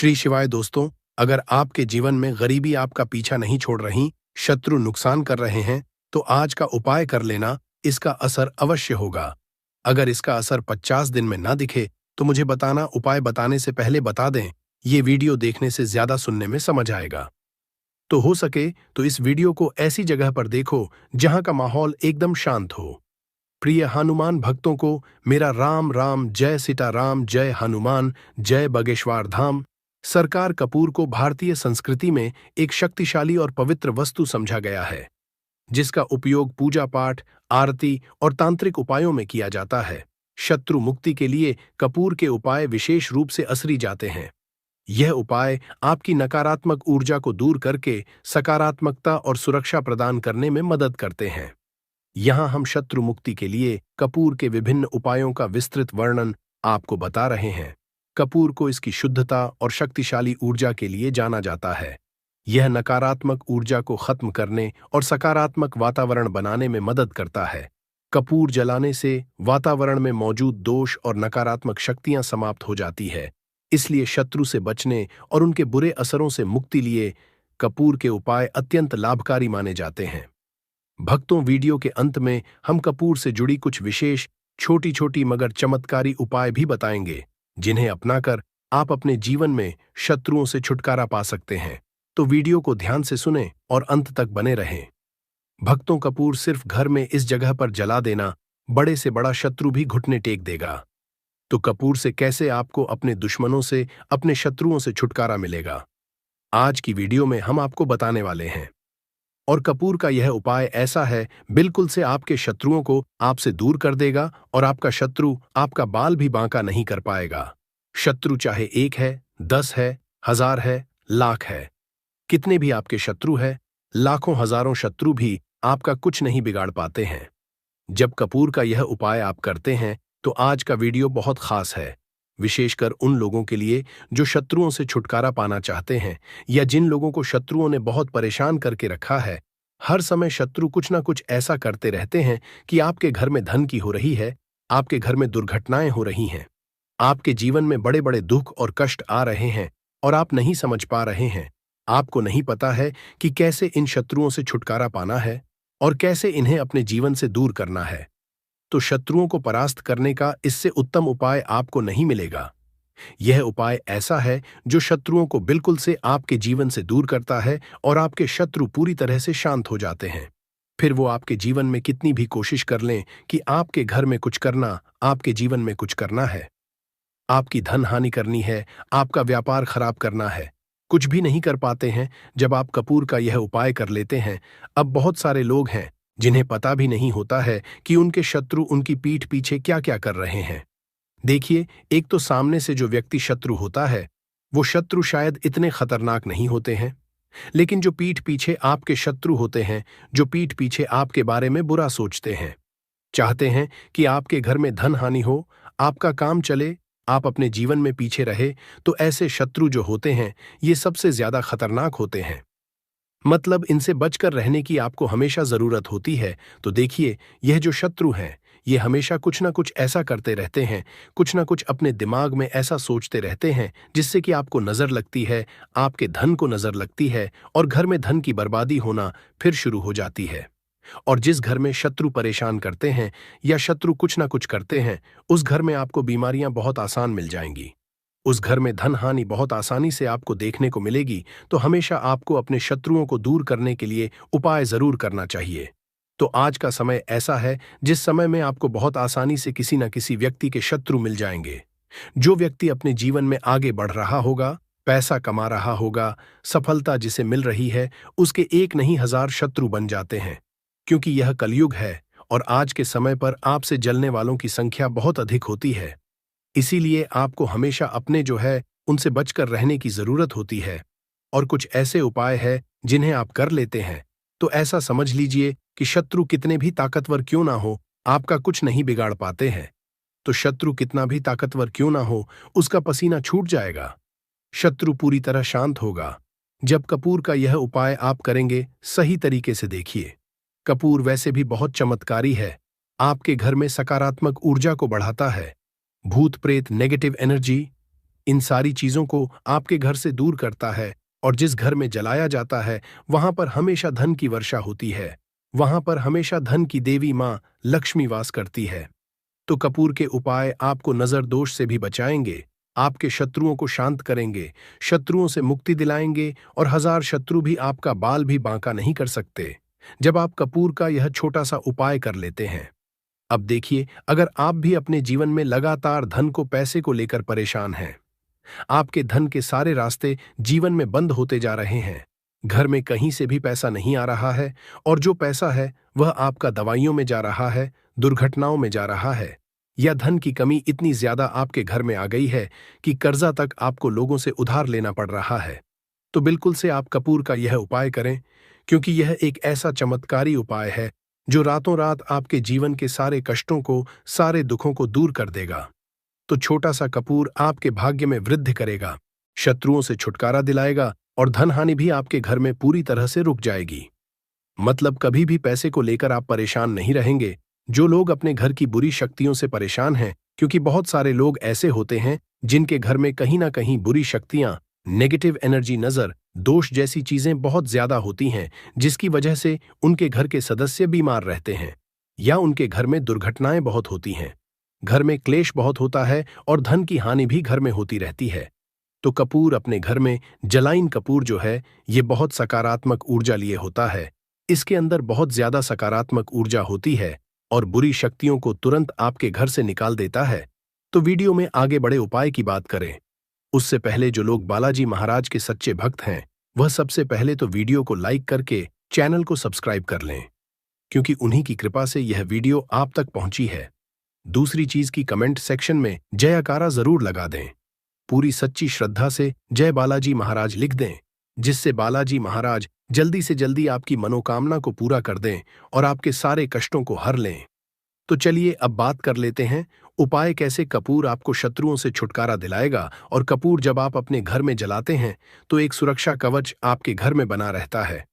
श्री शिवाय दोस्तों, अगर आपके जीवन में गरीबी आपका पीछा नहीं छोड़ रही, शत्रु नुकसान कर रहे हैं, तो आज का उपाय कर लेना, इसका असर अवश्य होगा। अगर इसका असर 50 दिन में ना दिखे, तो मुझे बताना। उपाय बताने से पहले बता दें, ये वीडियो देखने से ज्यादा सुनने में समझ आएगा। तो हो सके तो इस वीडियो को ऐसी जगह पर देखो जहां का माहौल एकदम शांत हो। प्रिय हनुमान भक्तों को मेरा राम राम, जय सीताराम, जय हनुमान, जय बागेश्वर धाम। सरकार कपूर को भारतीय संस्कृति में एक शक्तिशाली और पवित्र वस्तु समझा गया है, जिसका उपयोग पूजा पाठ, आरती और तांत्रिक उपायों में किया जाता है। शत्रु मुक्ति के लिए कपूर के उपाय विशेष रूप से असरी जाते हैं। यह उपाय आपकी नकारात्मक ऊर्जा को दूर करके सकारात्मकता और सुरक्षा प्रदान करने में मदद करते हैं। यहाँ हम शत्रु मुक्ति के लिए कपूर के विभिन्न उपायों का विस्तृत वर्णन आपको बता रहे हैं। कपूर को इसकी शुद्धता और शक्तिशाली ऊर्जा के लिए जाना जाता है। यह नकारात्मक ऊर्जा को खत्म करने और सकारात्मक वातावरण बनाने में मदद करता है। कपूर जलाने से वातावरण में मौजूद दोष और नकारात्मक शक्तियां समाप्त हो जाती है। इसलिए शत्रु से बचने और उनके बुरे असरों से मुक्ति लिए कपूर के उपाय अत्यंत लाभकारी माने जाते हैं। भक्तों, वीडियो के अंत में हम कपूर से जुड़ी कुछ विशेष छोटी छोटी मगर चमत्कारी उपाय भी बताएंगे, जिन्हें अपनाकर आप अपने जीवन में शत्रुओं से छुटकारा पा सकते हैं। तो वीडियो को ध्यान से सुनें और अंत तक बने रहें। भक्तों, कपूर सिर्फ घर में इस जगह पर जला देना, बड़े से बड़ा शत्रु भी घुटने टेक देगा। तो कपूर से कैसे आपको अपने दुश्मनों से, अपने शत्रुओं से छुटकारा मिलेगा, आज की वीडियो में हम आपको बताने वाले हैं। और कपूर का यह उपाय ऐसा है, बिल्कुल से आपके शत्रुओं को आपसे दूर कर देगा और आपका शत्रु आपका बाल भी बांका नहीं कर पाएगा। शत्रु चाहे 1 है, 10 है, 1000 है, लाख है, कितने भी आपके शत्रु है, लाखों हजारों शत्रु भी आपका कुछ नहीं बिगाड़ पाते हैं। जब कपूर का यह उपाय आप करते हैं, तो आज का वीडियो बहुत खास है, विशेषकर उन लोगों के लिए जो शत्रुओं से छुटकारा पाना चाहते हैं, या जिन लोगों को शत्रुओं ने बहुत परेशान करके रखा है। हर समय शत्रु कुछ ना कुछ ऐसा करते रहते हैं कि आपके घर में धन की हो रही है, आपके घर में दुर्घटनाएं हो रही हैं, आपके जीवन में बड़े बड़े दुख और कष्ट आ रहे हैं और आप नहीं समझ पा रहे हैं। आपको नहीं पता है कि कैसे इन शत्रुओं से छुटकारा पाना है और कैसे इन्हें अपने जीवन से दूर करना है। तो शत्रुओं को परास्त करने का इससे उत्तम उपाय आपको नहीं मिलेगा। यह उपाय ऐसा है जो शत्रुओं को बिल्कुल से आपके जीवन से दूर करता है और आपके शत्रु पूरी तरह से शांत हो जाते हैं। फिर वो आपके जीवन में कितनी भी कोशिश कर लें कि आपके घर में कुछ करना, आपके जीवन में कुछ करना है, आपकी धन हानि करनी है, आपका व्यापार खराब करना है, कुछ भी नहीं कर पाते हैं जब आप कपूर का यह उपाय कर लेते हैं। अब बहुत सारे लोग हैं जिन्हें पता भी नहीं होता है कि उनके शत्रु उनकी पीठ पीछे क्या क्या कर रहे हैं। देखिए, एक तो सामने से जो व्यक्ति शत्रु होता है, वो शत्रु शायद इतने खतरनाक नहीं होते हैं, लेकिन जो पीठ पीछे आपके शत्रु होते हैं, जो पीठ पीछे आपके बारे में बुरा सोचते हैं, चाहते हैं कि आपके घर में धन हानि हो, आपका काम चले, आप अपने जीवन में पीछे रहे, तो ऐसे शत्रु जो होते हैं, ये सबसे ज्यादा खतरनाक होते हैं। मतलब इनसे बचकर रहने की आपको हमेशा जरूरत होती है। तो देखिए, यह जो शत्रु हैं, ये हमेशा कुछ ना कुछ ऐसा करते रहते हैं, कुछ ना कुछ अपने दिमाग में ऐसा सोचते रहते हैं, जिससे कि आपको नजर लगती है, आपके धन को नजर लगती है और घर में धन की बर्बादी होना फिर शुरू हो जाती है। और जिस घर में शत्रु परेशान करते हैं या शत्रु कुछ ना कुछ करते हैं, उस घर में आपको बीमारियां बहुत आसान मिल जाएंगी। उस घर में धन हानि बहुत आसानी से आपको देखने को मिलेगी। तो हमेशा आपको अपने शत्रुओं को दूर करने के लिए उपाय जरूर करना चाहिए। तो आज का समय ऐसा है जिस समय में आपको बहुत आसानी से किसी न किसी व्यक्ति के शत्रु मिल जाएंगे। जो व्यक्ति अपने जीवन में आगे बढ़ रहा होगा, पैसा कमा रहा होगा, सफलता जिसे मिल रही है, उसके 1 नहीं 1000 शत्रु बन जाते हैं। क्योंकि यह कलयुग है और आज के समय पर आपसे जलने वालों की संख्या बहुत अधिक होती है। इसीलिए आपको हमेशा अपने जो है उनसे बचकर रहने की जरूरत होती है। और कुछ ऐसे उपाय हैं जिन्हें आप कर लेते हैं, तो ऐसा समझ लीजिए कि शत्रु कितने भी ताकतवर क्यों ना हो, आपका कुछ नहीं बिगाड़ पाते हैं। तो शत्रु कितना भी ताकतवर क्यों ना हो, उसका पसीना छूट जाएगा, शत्रु पूरी तरह शांत होगा जब कपूर का यह उपाय आप करेंगे। सही तरीके से देखिए, कपूर वैसे भी बहुत चमत्कारी है, आपके घर में सकारात्मक ऊर्जा को बढ़ाता है। भूत प्रेत, नेगेटिव एनर्जी, इन सारी चीजों को आपके घर से दूर करता है, और जिस घर में जलाया जाता है वहां पर हमेशा धन की वर्षा होती है। वहां पर हमेशा धन की देवी मां लक्ष्मी वास करती है। तो कपूर के उपाय आपको नजर दोष से भी बचाएंगे, आपके शत्रुओं को शांत करेंगे, शत्रुओं से मुक्ति दिलाएंगे, और 1000 शत्रु भी आपका बाल भी बांका नहीं कर सकते जब आप कपूर का यह छोटा सा उपाय कर लेते हैं। अब देखिए, अगर आप भी अपने जीवन में लगातार धन को पैसे को लेकर परेशान हैं, आपके धन के सारे रास्ते जीवन में बंद होते जा रहे हैं, घर में कहीं से भी पैसा नहीं आ रहा है, और जो पैसा है वह आपका दवाइयों में जा रहा है, दुर्घटनाओं में जा रहा है, या धन की कमी इतनी ज्यादा आपके घर में आ गई है कि कर्जा तक आपको लोगों से उधार लेना पड़ रहा है, तो बिल्कुल से आप कपूर का यह उपाय करें, क्योंकि यह एक ऐसा चमत्कारी उपाय है जो रातों रात आपके जीवन के सारे कष्टों को, सारे दुखों को दूर कर देगा। तो छोटा सा कपूर आपके भाग्य में वृद्धि करेगा, शत्रुओं से छुटकारा दिलाएगा, और धन हानि भी आपके घर में पूरी तरह से रुक जाएगी। मतलब कभी भी पैसे को लेकर आप परेशान नहीं रहेंगे। जो लोग अपने घर की बुरी शक्तियों से परेशान हैं, क्योंकि बहुत सारे लोग ऐसे होते हैं जिनके घर में कहीं ना कहीं बुरी शक्तियां, नेगेटिव एनर्जी, नजर दोष जैसी चीजें बहुत ज्यादा होती हैं, जिसकी वजह से उनके घर के सदस्य बीमार रहते हैं, या उनके घर में दुर्घटनाएं बहुत होती हैं, घर में क्लेश बहुत होता है, और धन की हानि भी घर में होती रहती है। तो कपूर अपने घर में, जलाइन कपूर जो है, ये बहुत सकारात्मक ऊर्जा लिए होता है। इसके अंदर बहुत ज्यादा सकारात्मक ऊर्जा होती है और बुरी शक्तियों को तुरंत आपके घर से निकाल देता है। तो वीडियो में आगे बड़े उपाय की बात करें उससे पहले जो लोग बालाजी महाराज के सच्चे भक्त हैं, वह सबसे पहले तो वीडियो को लाइक करके चैनल को सब्सक्राइब कर लें, क्योंकि उन्हीं की कृपा से यह वीडियो आप तक पहुंची है। दूसरी चीज की कमेंट सेक्शन में जयकारा जरूर लगा दें, पूरी सच्ची श्रद्धा से जय बालाजी महाराज लिख दें, जिससे बालाजी महाराज जल्दी से जल्दी आपकी मनोकामना को पूरा कर दें और आपके सारे कष्टों को हर लें। तो चलिए अब बात कर लेते हैं उपाय कैसे कपूर आपको शत्रुओं से छुटकारा दिलाएगा। और कपूर जब आप अपने घर में जलाते हैं तो एक सुरक्षा कवच आपके घर में बना रहता है,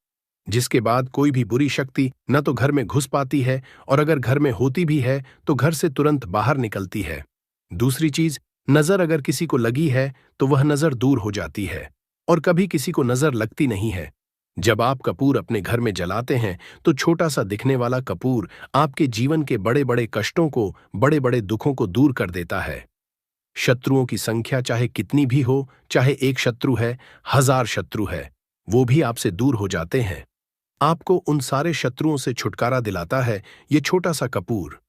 जिसके बाद कोई भी बुरी शक्ति न तो घर में घुस पाती है, और अगर घर में होती भी है तो घर से तुरंत बाहर निकलती है। दूसरी चीज, नजर अगर किसी को लगी है तो वह नजर दूर हो जाती है, और कभी किसी को नजर लगती नहीं है। जब आप कपूर अपने घर में जलाते हैं तो छोटा सा दिखने वाला कपूर आपके जीवन के बड़े बड़े कष्टों को, बड़े बड़े दुखों को दूर कर देता है। शत्रुओं की संख्या चाहे कितनी भी हो, चाहे एक शत्रु है, 1000 शत्रु है, वो भी आपसे दूर हो जाते हैं। आपको उन सारे शत्रुओं से छुटकारा दिलाता है ये छोटा सा कपूर।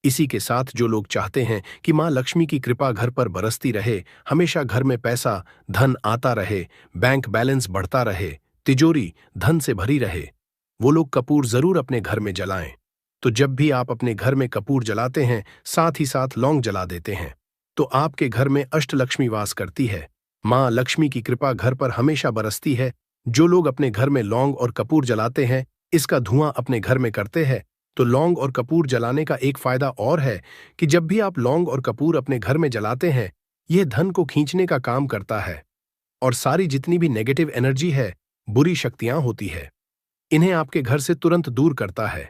इसी के साथ जो लोग चाहते हैं कि मां लक्ष्मी की कृपा घर पर बरसती रहे, हमेशा घर में पैसा धन आता रहे, बैंक बैलेंस बढ़ता रहे, तिजोरी धन से भरी रहे, वो लोग कपूर जरूर अपने घर में जलाएं। तो जब भी आप अपने घर में कपूर जलाते हैं, साथ ही साथ लौंग जला देते हैं, तो आपके घर में अष्टलक्ष्मी वास करती है, मां लक्ष्मी की कृपा घर पर हमेशा बरसती है। जो लोग अपने घर में लौंग और कपूर जलाते हैं, इसका धुआं अपने घर में करते हैं, तो लौंग और कपूर जलाने का एक फायदा और है कि जब भी आप लौंग और कपूर अपने घर में जलाते हैं, यह धन को खींचने का काम करता है, और सारी जितनी भी नेगेटिव एनर्जी है, बुरी शक्तियां होती है, इन्हें आपके घर से तुरंत दूर करता है।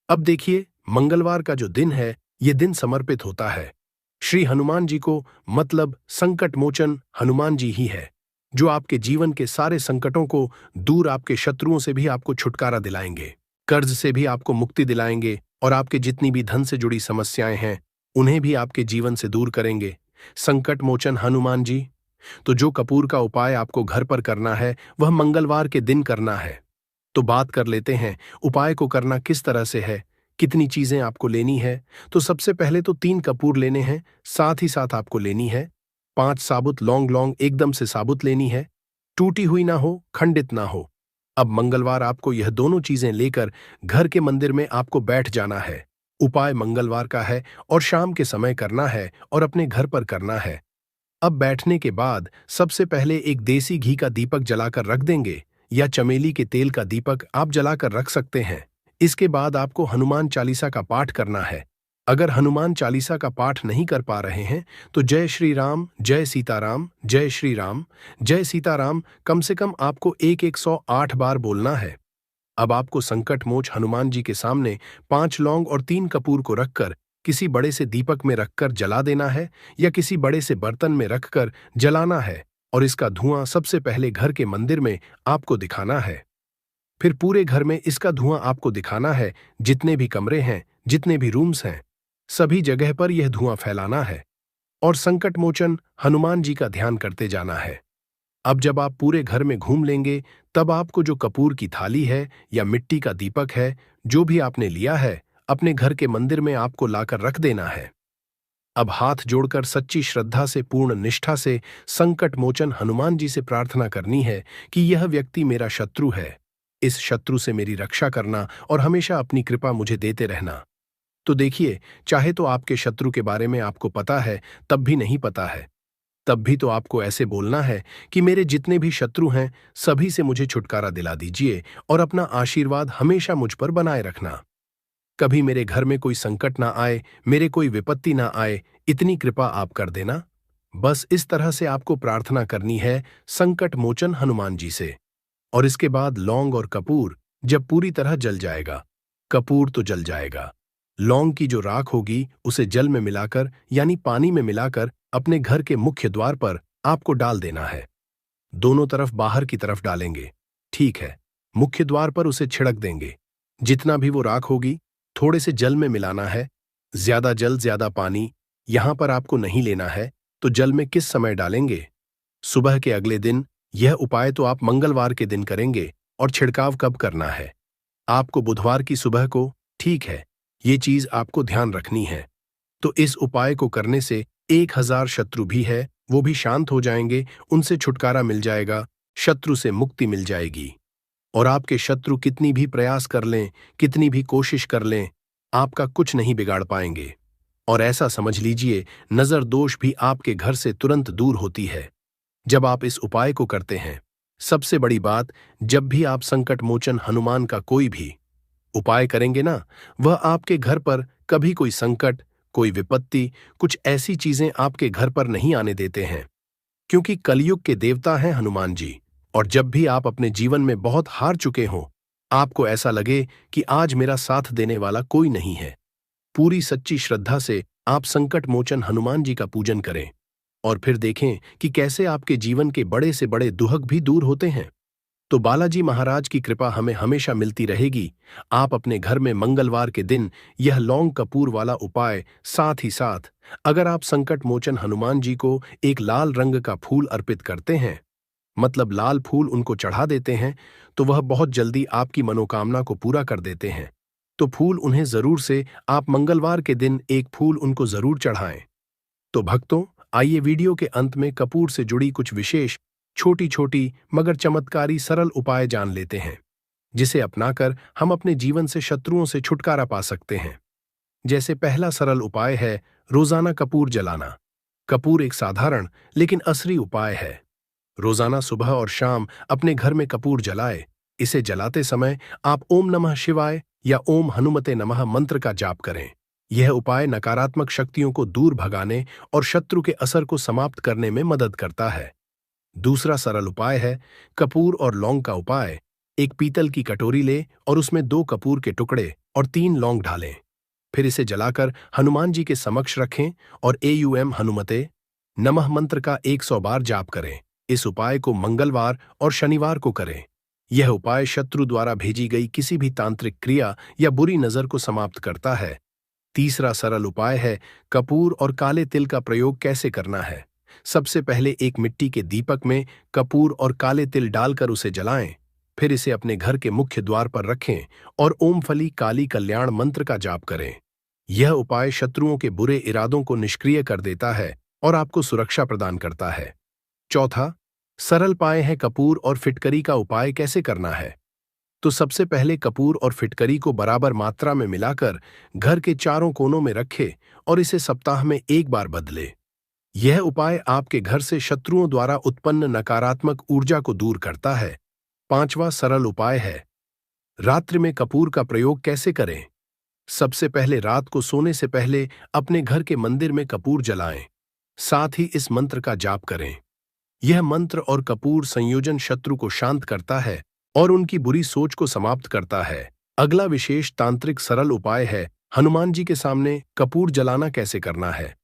अब देखिए, मंगलवार का जो दिन है, ये दिन समर्पित होता है श्री हनुमान जी को, मतलब संकट मोचन हनुमान जी ही है, जो आपके जीवन के सारे संकटों को दूर, आपके शत्रुओं से भी आपको छुटकारा दिलाएंगे, कर्ज से भी आपको मुक्ति दिलाएंगे, और आपके जितनी भी धन से जुड़ी समस्याएं हैं उन्हें भी आपके जीवन से दूर करेंगे संकट मोचन हनुमान जी। तो जो कपूर का उपाय आपको घर पर करना है वह मंगलवार के दिन करना है। तो बात कर लेते हैं उपाय को करना किस तरह से है, कितनी चीजें आपको लेनी है। तो सबसे पहले तो 3 कपूर लेने हैं, साथ ही साथ आपको लेनी है 5 साबुत लौंग, लौंग एकदम से साबुत लेनी है, टूटी हुई ना हो, खंडित ना हो। अब मंगलवार आपको यह दोनों चीजें लेकर घर के मंदिर में आपको बैठ जाना है। उपाय मंगलवार का है और शाम के समय करना है और अपने घर पर करना है। अब बैठने के बाद सबसे पहले एक देसी घी का दीपक जलाकर रख देंगे, या चमेली के तेल का दीपक आप जलाकर रख सकते हैं। इसके बाद आपको हनुमान चालीसा का पाठ करना है। अगर हनुमान चालीसा का पाठ नहीं कर पा रहे हैं तो जय श्री राम, जय सीताराम, जय श्री राम, जय सीताराम कम से कम आपको 108 बार बोलना है। अब आपको संकट मोच हनुमान जी के सामने 5 लौंग और 3 कपूर को रखकर किसी बड़े से दीपक में रखकर जला देना है या किसी बड़े से बर्तन में रखकर जलाना है, और इसका धुआं सबसे पहले घर के मंदिर में आपको दिखाना है। फिर पूरे घर में इसका धुआं आपको दिखाना है, जितने भी कमरे हैं, जितने भी रूम्स हैं, सभी जगह पर यह धुआं फैलाना है और संकट मोचन हनुमान जी का ध्यान करते जाना है। अब जब आप पूरे घर में घूम लेंगे, तब आपको जो कपूर की थाली है या मिट्टी का दीपक है, जो भी आपने लिया है, अपने घर के मंदिर में आपको लाकर रख देना है। अब हाथ जोड़कर सच्ची श्रद्धा से, पूर्ण निष्ठा से संकट मोचन हनुमान जी से प्रार्थना करनी है कि यह व्यक्ति मेरा शत्रु है, इस शत्रु से मेरी रक्षा करना और हमेशा अपनी कृपा मुझे देते रहना। तो देखिए, चाहे तो आपके शत्रु के बारे में आपको पता है, तब भी नहीं पता है, तब भी तो आपको ऐसे बोलना है कि मेरे जितने भी शत्रु हैं, सभी से मुझे छुटकारा दिला दीजिए और अपना आशीर्वाद हमेशा मुझ पर बनाए रखना। कभी मेरे घर में कोई संकट ना आए, मेरे कोई विपत्ति ना आए, इतनी कृपा आप कर देना। बस इस तरह से आपको प्रार्थना करनी है संकट मोचन हनुमान जी से। और इसके बाद लौंग और कपूर जब पूरी तरह जल जाएगा, कपूर तो जल जाएगा, लौंग की जो राख होगी उसे जल में मिलाकर यानी पानी में मिलाकर अपने घर के मुख्य द्वार पर आपको डाल देना है। दोनों तरफ बाहर की तरफ डालेंगे, ठीक है। मुख्य द्वार पर उसे छिड़क देंगे। जितना भी वो राख होगी थोड़े से जल में मिलाना है, ज्यादा जल ज्यादा पानी यहां पर आपको नहीं लेना है। तो जल में किस समय डालेंगे? सुबह के अगले दिन। यह उपाय तो आप मंगलवार के दिन करेंगे। और छिड़काव कब करना है? आपको बुधवार की सुबह को, ठीक है। ये चीज आपको ध्यान रखनी है। तो इस उपाय को करने से 1000 शत्रु भी है वो भी शांत हो जाएंगे, उनसे छुटकारा मिल जाएगा, शत्रु से मुक्ति मिल जाएगी। और आपके शत्रु कितनी भी प्रयास कर लें, कितनी भी कोशिश कर लें, आपका कुछ नहीं बिगाड़ पाएंगे। और ऐसा समझ लीजिए, नजर दोष भी आपके घर से तुरंत दूर होती है जब आप इस उपाय को करते हैं। सबसे बड़ी बात, जब भी आप संकट मोचन हनुमान का कोई भी उपाय करेंगे ना, वह आपके घर पर कभी कोई संकट, कोई विपत्ति, कुछ ऐसी चीजें आपके घर पर नहीं आने देते हैं, क्योंकि कलयुग के देवता हैं हनुमान जी। और जब भी आप अपने जीवन में बहुत हार चुके हों, आपको ऐसा लगे कि आज मेरा साथ देने वाला कोई नहीं है, पूरी सच्ची श्रद्धा से आप संकट मोचन हनुमान जी का पूजन करें और फिर देखें कि कैसे आपके जीवन के बड़े से बड़े दुहक भी दूर होते हैं। तो बालाजी महाराज की कृपा हमें हमेशा मिलती रहेगी। आप अपने घर में मंगलवार के दिन यह लौंग कपूर वाला उपाय, साथ ही साथ अगर आप संकट मोचन हनुमान जी को एक लाल रंग का फूल अर्पित करते हैं, मतलब लाल फूल उनको चढ़ा देते हैं, तो वह बहुत जल्दी आपकी मनोकामना को पूरा कर देते हैं। तो फूल उन्हें जरूर से आप मंगलवार के दिन एक फूल उनको जरूर चढ़ाएं। तो भक्तों, आइए वीडियो के अंत में कपूर से जुड़ी कुछ विशेष छोटी छोटी मगर चमत्कारी सरल उपाय जान लेते हैं, जिसे अपनाकर हम अपने जीवन से शत्रुओं से छुटकारा पा सकते हैं। जैसे पहला सरल उपाय है रोजाना कपूर जलाना। कपूर एक साधारण लेकिन असली उपाय है। रोजाना सुबह और शाम अपने घर में कपूर जलाए। इसे जलाते समय आप ओम नमः शिवाय या ओम हनुमते नमः मंत्र का जाप करें। यह उपाय नकारात्मक शक्तियों को दूर भगाने और शत्रु के असर को समाप्त करने में मदद करता है। दूसरा सरल उपाय है कपूर और लौंग का उपाय। एक पीतल की कटोरी ले और उसमें 2 कपूर के टुकड़े और 3 लौंग डालें। फिर इसे जलाकर हनुमान जी के समक्ष रखें और एयूएम हनुमते नमः मंत्र का 100 बार जाप करें। इस उपाय को मंगलवार और शनिवार को करें। यह उपाय शत्रु द्वारा भेजी गई किसी भी तांत्रिक क्रिया या बुरी नजर को समाप्त करता है। तीसरा सरल उपाय है कपूर और काले तिल का प्रयोग कैसे करना है। सबसे पहले एक मिट्टी के दीपक में कपूर और काले तिल डालकर उसे जलाएं। फिर इसे अपने घर के मुख्य द्वार पर रखें और ओम फली काली कल्याण मंत्र का जाप करें। यह उपाय शत्रुओं के बुरे इरादों को निष्क्रिय कर देता है और आपको सुरक्षा प्रदान करता है। चौथा सरल उपाय है कपूर और फिटकरी का उपाय कैसे करना है। तो सबसे पहले कपूर और फिटकरी को बराबर मात्रा में मिलाकर घर के चारों कोनों में रखें और इसे सप्ताह में 1 बार बदले। यह उपाय आपके घर से शत्रुओं द्वारा उत्पन्न नकारात्मक ऊर्जा को दूर करता है। पांचवा सरल उपाय है रात्रि में कपूर का प्रयोग कैसे करें। सबसे पहले रात को सोने से पहले अपने घर के मंदिर में कपूर जलाएं। साथ ही इस मंत्र का जाप करें। यह मंत्र और कपूर संयोजन शत्रु को शांत करता है और उनकी बुरी सोच को समाप्त करता है। अगला विशेष तांत्रिक सरल उपाय है हनुमान जी के सामने कपूर जलाना कैसे करना है।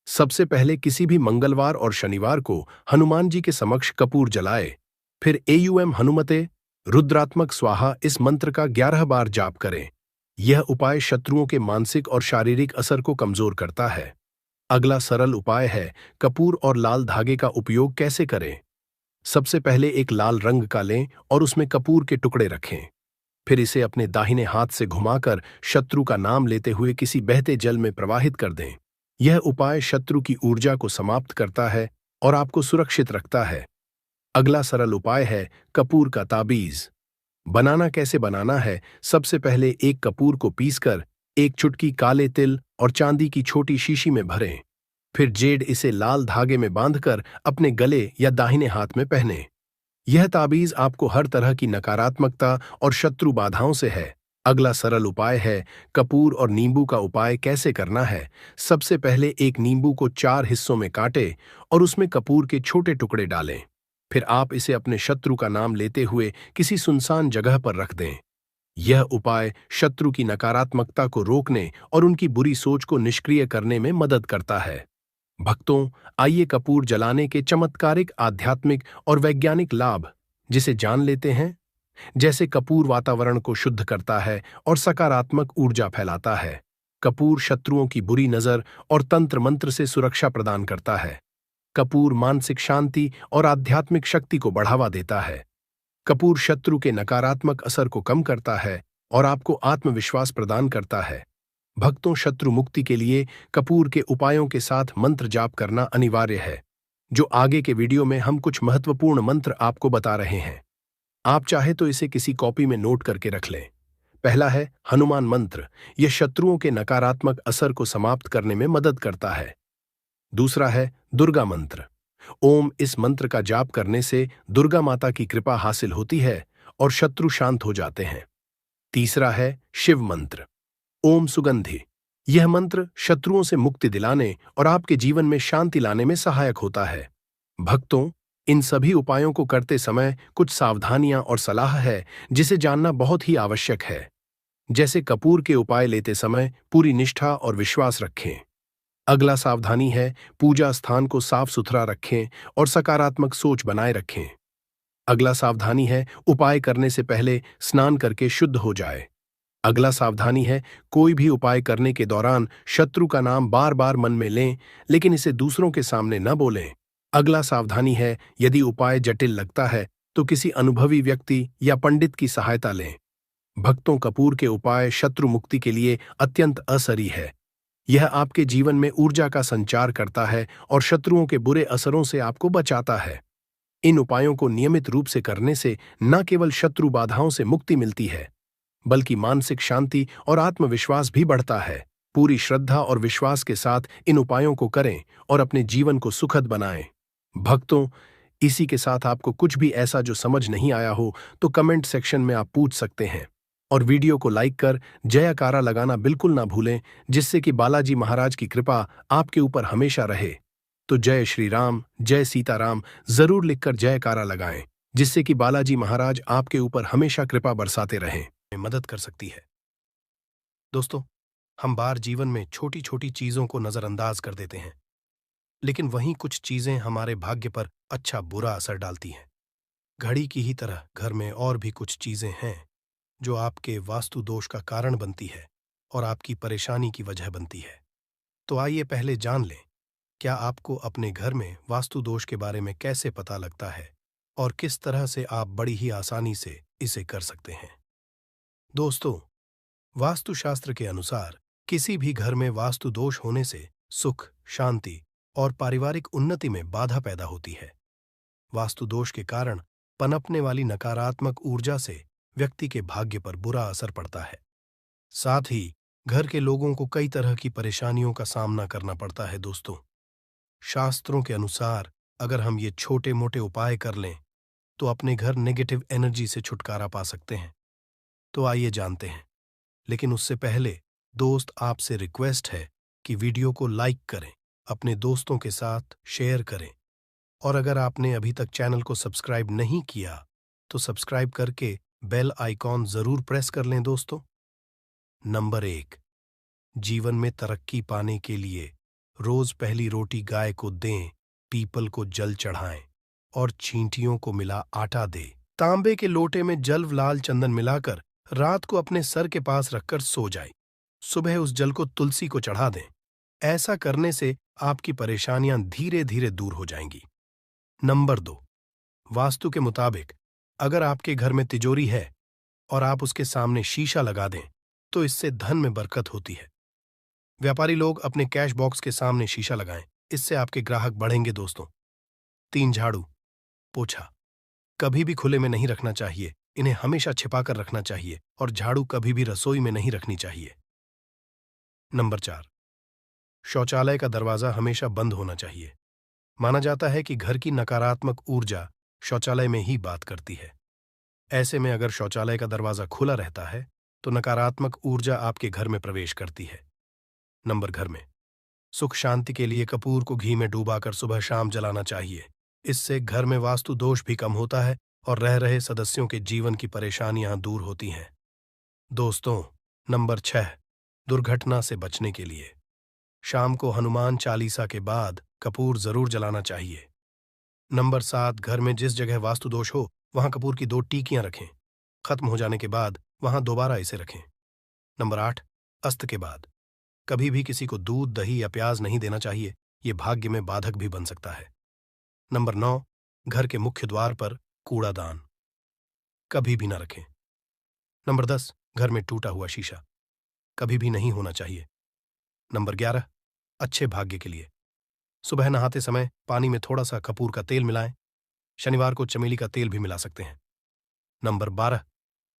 सबसे पहले किसी भी मंगलवार और शनिवार को हनुमान जी के समक्ष कपूर जलाए। फिर एयुएम हनुमते रुद्रात्मक स्वाहा इस मंत्र का 11 बार जाप करें। यह उपाय शत्रुओं के मानसिक और शारीरिक असर को कमजोर करता है। अगला सरल उपाय है कपूर और लाल धागे का उपयोग कैसे करें। सबसे पहले एक लाल रंग का लें और उसमें कपूर के टुकड़े रखें। फिर इसे अपने दाहिने हाथ से घुमाकर शत्रु का नाम लेते हुए किसी बहते जल में प्रवाहित कर दें। यह उपाय शत्रु की ऊर्जा को समाप्त करता है और आपको सुरक्षित रखता है। अगला सरल उपाय है कपूर का ताबीज। बनाना कैसे बनाना है। सबसे पहले एक कपूर को पीसकर एक चुटकी काले तिल और चांदी की छोटी शीशी में भरें। फिर जेड इसे लाल धागे में बांधकर अपने गले या दाहिने हाथ में पहने। यह ताबीज आपको हर तरह की नकारात्मकता और शत्रु बाधाओं से है। अगला सरल उपाय है कपूर और नींबू का उपाय कैसे करना है। सबसे पहले एक नींबू को 4 हिस्सों में काटें और उसमें कपूर के छोटे टुकड़े डालें। फिर आप इसे अपने शत्रु का नाम लेते हुए किसी सुनसान जगह पर रख दें। यह उपाय शत्रु की नकारात्मकता को रोकने और उनकी बुरी सोच को निष्क्रिय करने में मदद करता है। भक्तों, आइए कपूर जलाने के चमत्कारिक आध्यात्मिक और वैज्ञानिक लाभ जिसे जान लेते हैं। जैसे कपूर वातावरण को शुद्ध करता है और सकारात्मक ऊर्जा फैलाता है। कपूर शत्रुओं की बुरी नजर और तंत्र मंत्र से सुरक्षा प्रदान करता है। कपूर मानसिक शांति और आध्यात्मिक शक्ति को बढ़ावा देता है। कपूर शत्रु के नकारात्मक असर को कम करता है और आपको आत्मविश्वास प्रदान करता है। भक्तों, शत्रु मुक्ति के लिए कपूर के उपायों के साथ मंत्र जाप करना अनिवार्य है। जो आगे के वीडियो में हम कुछ महत्वपूर्ण मंत्र आपको बता रहे हैं। आप चाहे तो इसे किसी कॉपी में नोट करके रख लें। पहला है हनुमान मंत्र। यह शत्रुओं के नकारात्मक असर को समाप्त करने में मदद करता है। दूसरा है दुर्गा मंत्र। ओम इस मंत्र का जाप करने से दुर्गा माता की कृपा हासिल होती है और शत्रु शांत हो जाते हैं। तीसरा है शिव मंत्र। ओम सुगंधि। यह मंत्र शत्रुओं से मुक्ति दिलाने और आपके जीवन में शांति लाने में सहायक होता है। भक्तों, इन सभी उपायों को करते समय कुछ सावधानियां और सलाह है जिसे जानना बहुत ही आवश्यक है। जैसे कपूर के उपाय लेते समय पूरी निष्ठा और विश्वास रखें। अगला सावधानी है पूजा स्थान को साफ सुथरा रखें और सकारात्मक सोच बनाए रखें। अगला सावधानी है उपाय करने से पहले स्नान करके शुद्ध हो जाए। अगला सावधानी है कोई भी उपाय करने के दौरान शत्रु का नाम बार बार मन में लें, लेकिन इसे दूसरों के सामने न बोलें। अगला सावधानी है यदि उपाय जटिल लगता है तो किसी अनुभवी व्यक्ति या पंडित की सहायता लें। भक्तों, कपूर के उपाय शत्रु मुक्ति के लिए अत्यंत असरी है। यह आपके जीवन में ऊर्जा का संचार करता है और शत्रुओं के बुरे असरों से आपको बचाता है। इन उपायों को नियमित रूप से करने से न केवल शत्रु बाधाओं से मुक्ति मिलती है, बल्कि मानसिक शांति और आत्मविश्वास भी बढ़ता है। पूरी श्रद्धा और विश्वास के साथ इन उपायों को करें और अपने जीवन को सुखद बनाएं। भक्तों, इसी के साथ आपको कुछ भी ऐसा जो समझ नहीं आया हो तो कमेंट सेक्शन में आप पूछ सकते हैं और वीडियो को लाइक कर जयकारा लगाना बिल्कुल ना भूलें, जिससे कि बालाजी महाराज की कृपा आपके ऊपर हमेशा रहे। तो जय श्री राम, जय सीताराम जरूर लिखकर जयकारा लगाएं, जिससे कि बालाजी महाराज आपके ऊपर हमेशा कृपा बरसाते रहें। मदद कर सकती है। दोस्तों, हम बार जीवन में छोटी छोटी चीजों को नजरअंदाज कर देते हैं, लेकिन वहीं कुछ चीजें हमारे भाग्य पर अच्छा बुरा असर डालती हैं। घड़ी की ही तरह घर में और भी कुछ चीजें हैं जो आपके वास्तु दोष का कारण बनती है और आपकी परेशानी की वजह बनती है। तो आइए पहले जान लें, क्या आपको अपने घर में वास्तु दोष के बारे में कैसे पता लगता है और किस तरह से आप बड़ी ही आसानी से इसे कर सकते हैं। दोस्तों, वास्तुशास्त्र के अनुसार किसी भी घर में वास्तु दोष होने से सुख, शांति और पारिवारिक उन्नति में बाधा पैदा होती है। वास्तु दोष के कारण पनपने वाली नकारात्मक ऊर्जा से व्यक्ति के भाग्य पर बुरा असर पड़ता है। साथ ही घर के लोगों को कई तरह की परेशानियों का सामना करना पड़ता है। दोस्तों, शास्त्रों के अनुसार अगर हम ये छोटे मोटे उपाय कर लें तो अपने घर नेगेटिव एनर्जी से छुटकारा पा सकते हैं। तो आइए जानते हैं, लेकिन उससे पहले दोस्त, आपसे रिक्वेस्ट है कि वीडियो को लाइक करें, अपने दोस्तों के साथ शेयर करें और अगर आपने अभी तक चैनल को सब्सक्राइब नहीं किया तो सब्सक्राइब करके बेल आइकॉन जरूर प्रेस कर लें। दोस्तों, नंबर 1, जीवन में तरक्की पाने के लिए रोज पहली रोटी गाय को दें, पीपल को जल चढ़ाएं और चींटियों को मिला आटा दे। तांबे के लोटे में जल लाल चंदन मिलाकर रात को अपने सर के पास रखकर सो जाए। सुबह उस जल को तुलसी को चढ़ा दें। ऐसा करने से आपकी परेशानियां धीरे धीरे दूर हो जाएंगी। नंबर 2, वास्तु के मुताबिक अगर आपके घर में तिजोरी है और आप उसके सामने शीशा लगा दें तो इससे धन में बरकत होती है। व्यापारी लोग अपने कैश बॉक्स के सामने शीशा लगाएं, इससे आपके ग्राहक बढ़ेंगे दोस्तों। 3, झाड़ू पोछा कभी भी खुले में नहीं रखना चाहिए, इन्हें हमेशा छिपाकर रखना चाहिए और झाड़ू कभी भी रसोई में नहीं रखनी चाहिए। नंबर 4, शौचालय का दरवाजा हमेशा बंद होना चाहिए। माना जाता है कि घर की नकारात्मक ऊर्जा शौचालय में ही बात करती है। ऐसे में अगर शौचालय का दरवाजा खुला रहता है तो नकारात्मक ऊर्जा आपके घर में प्रवेश करती है। घर में सुख शांति के लिए कपूर को घी में डूबाकर सुबह शाम जलाना चाहिए। इससे घर में वास्तु दोष भी कम होता है और रह रहे सदस्यों के जीवन की परेशानियां दूर होती हैं। दोस्तों, नंबर 6, दुर्घटना से बचने के लिए शाम को हनुमान चालीसा के बाद कपूर जरूर जलाना चाहिए। नंबर 7, घर में जिस जगह वास्तु दोष हो वहां कपूर की 2 टीकियां रखें। खत्म हो जाने के बाद वहां दोबारा इसे रखें। नंबर 8, अस्त के बाद कभी भी किसी को दूध, दही या प्याज नहीं देना चाहिए, ये भाग्य में बाधक भी बन सकता है। नंबर 9, घर के मुख्य द्वार पर कूड़ादान कभी भी न रखें। नंबर 10, घर में टूटा हुआ शीशा कभी भी नहीं होना चाहिए। नंबर 11, अच्छे भाग्य के लिए सुबह नहाते समय पानी में थोड़ा सा कपूर का तेल मिलाएं। शनिवार को चमेली का तेल भी मिला सकते हैं। नंबर 12,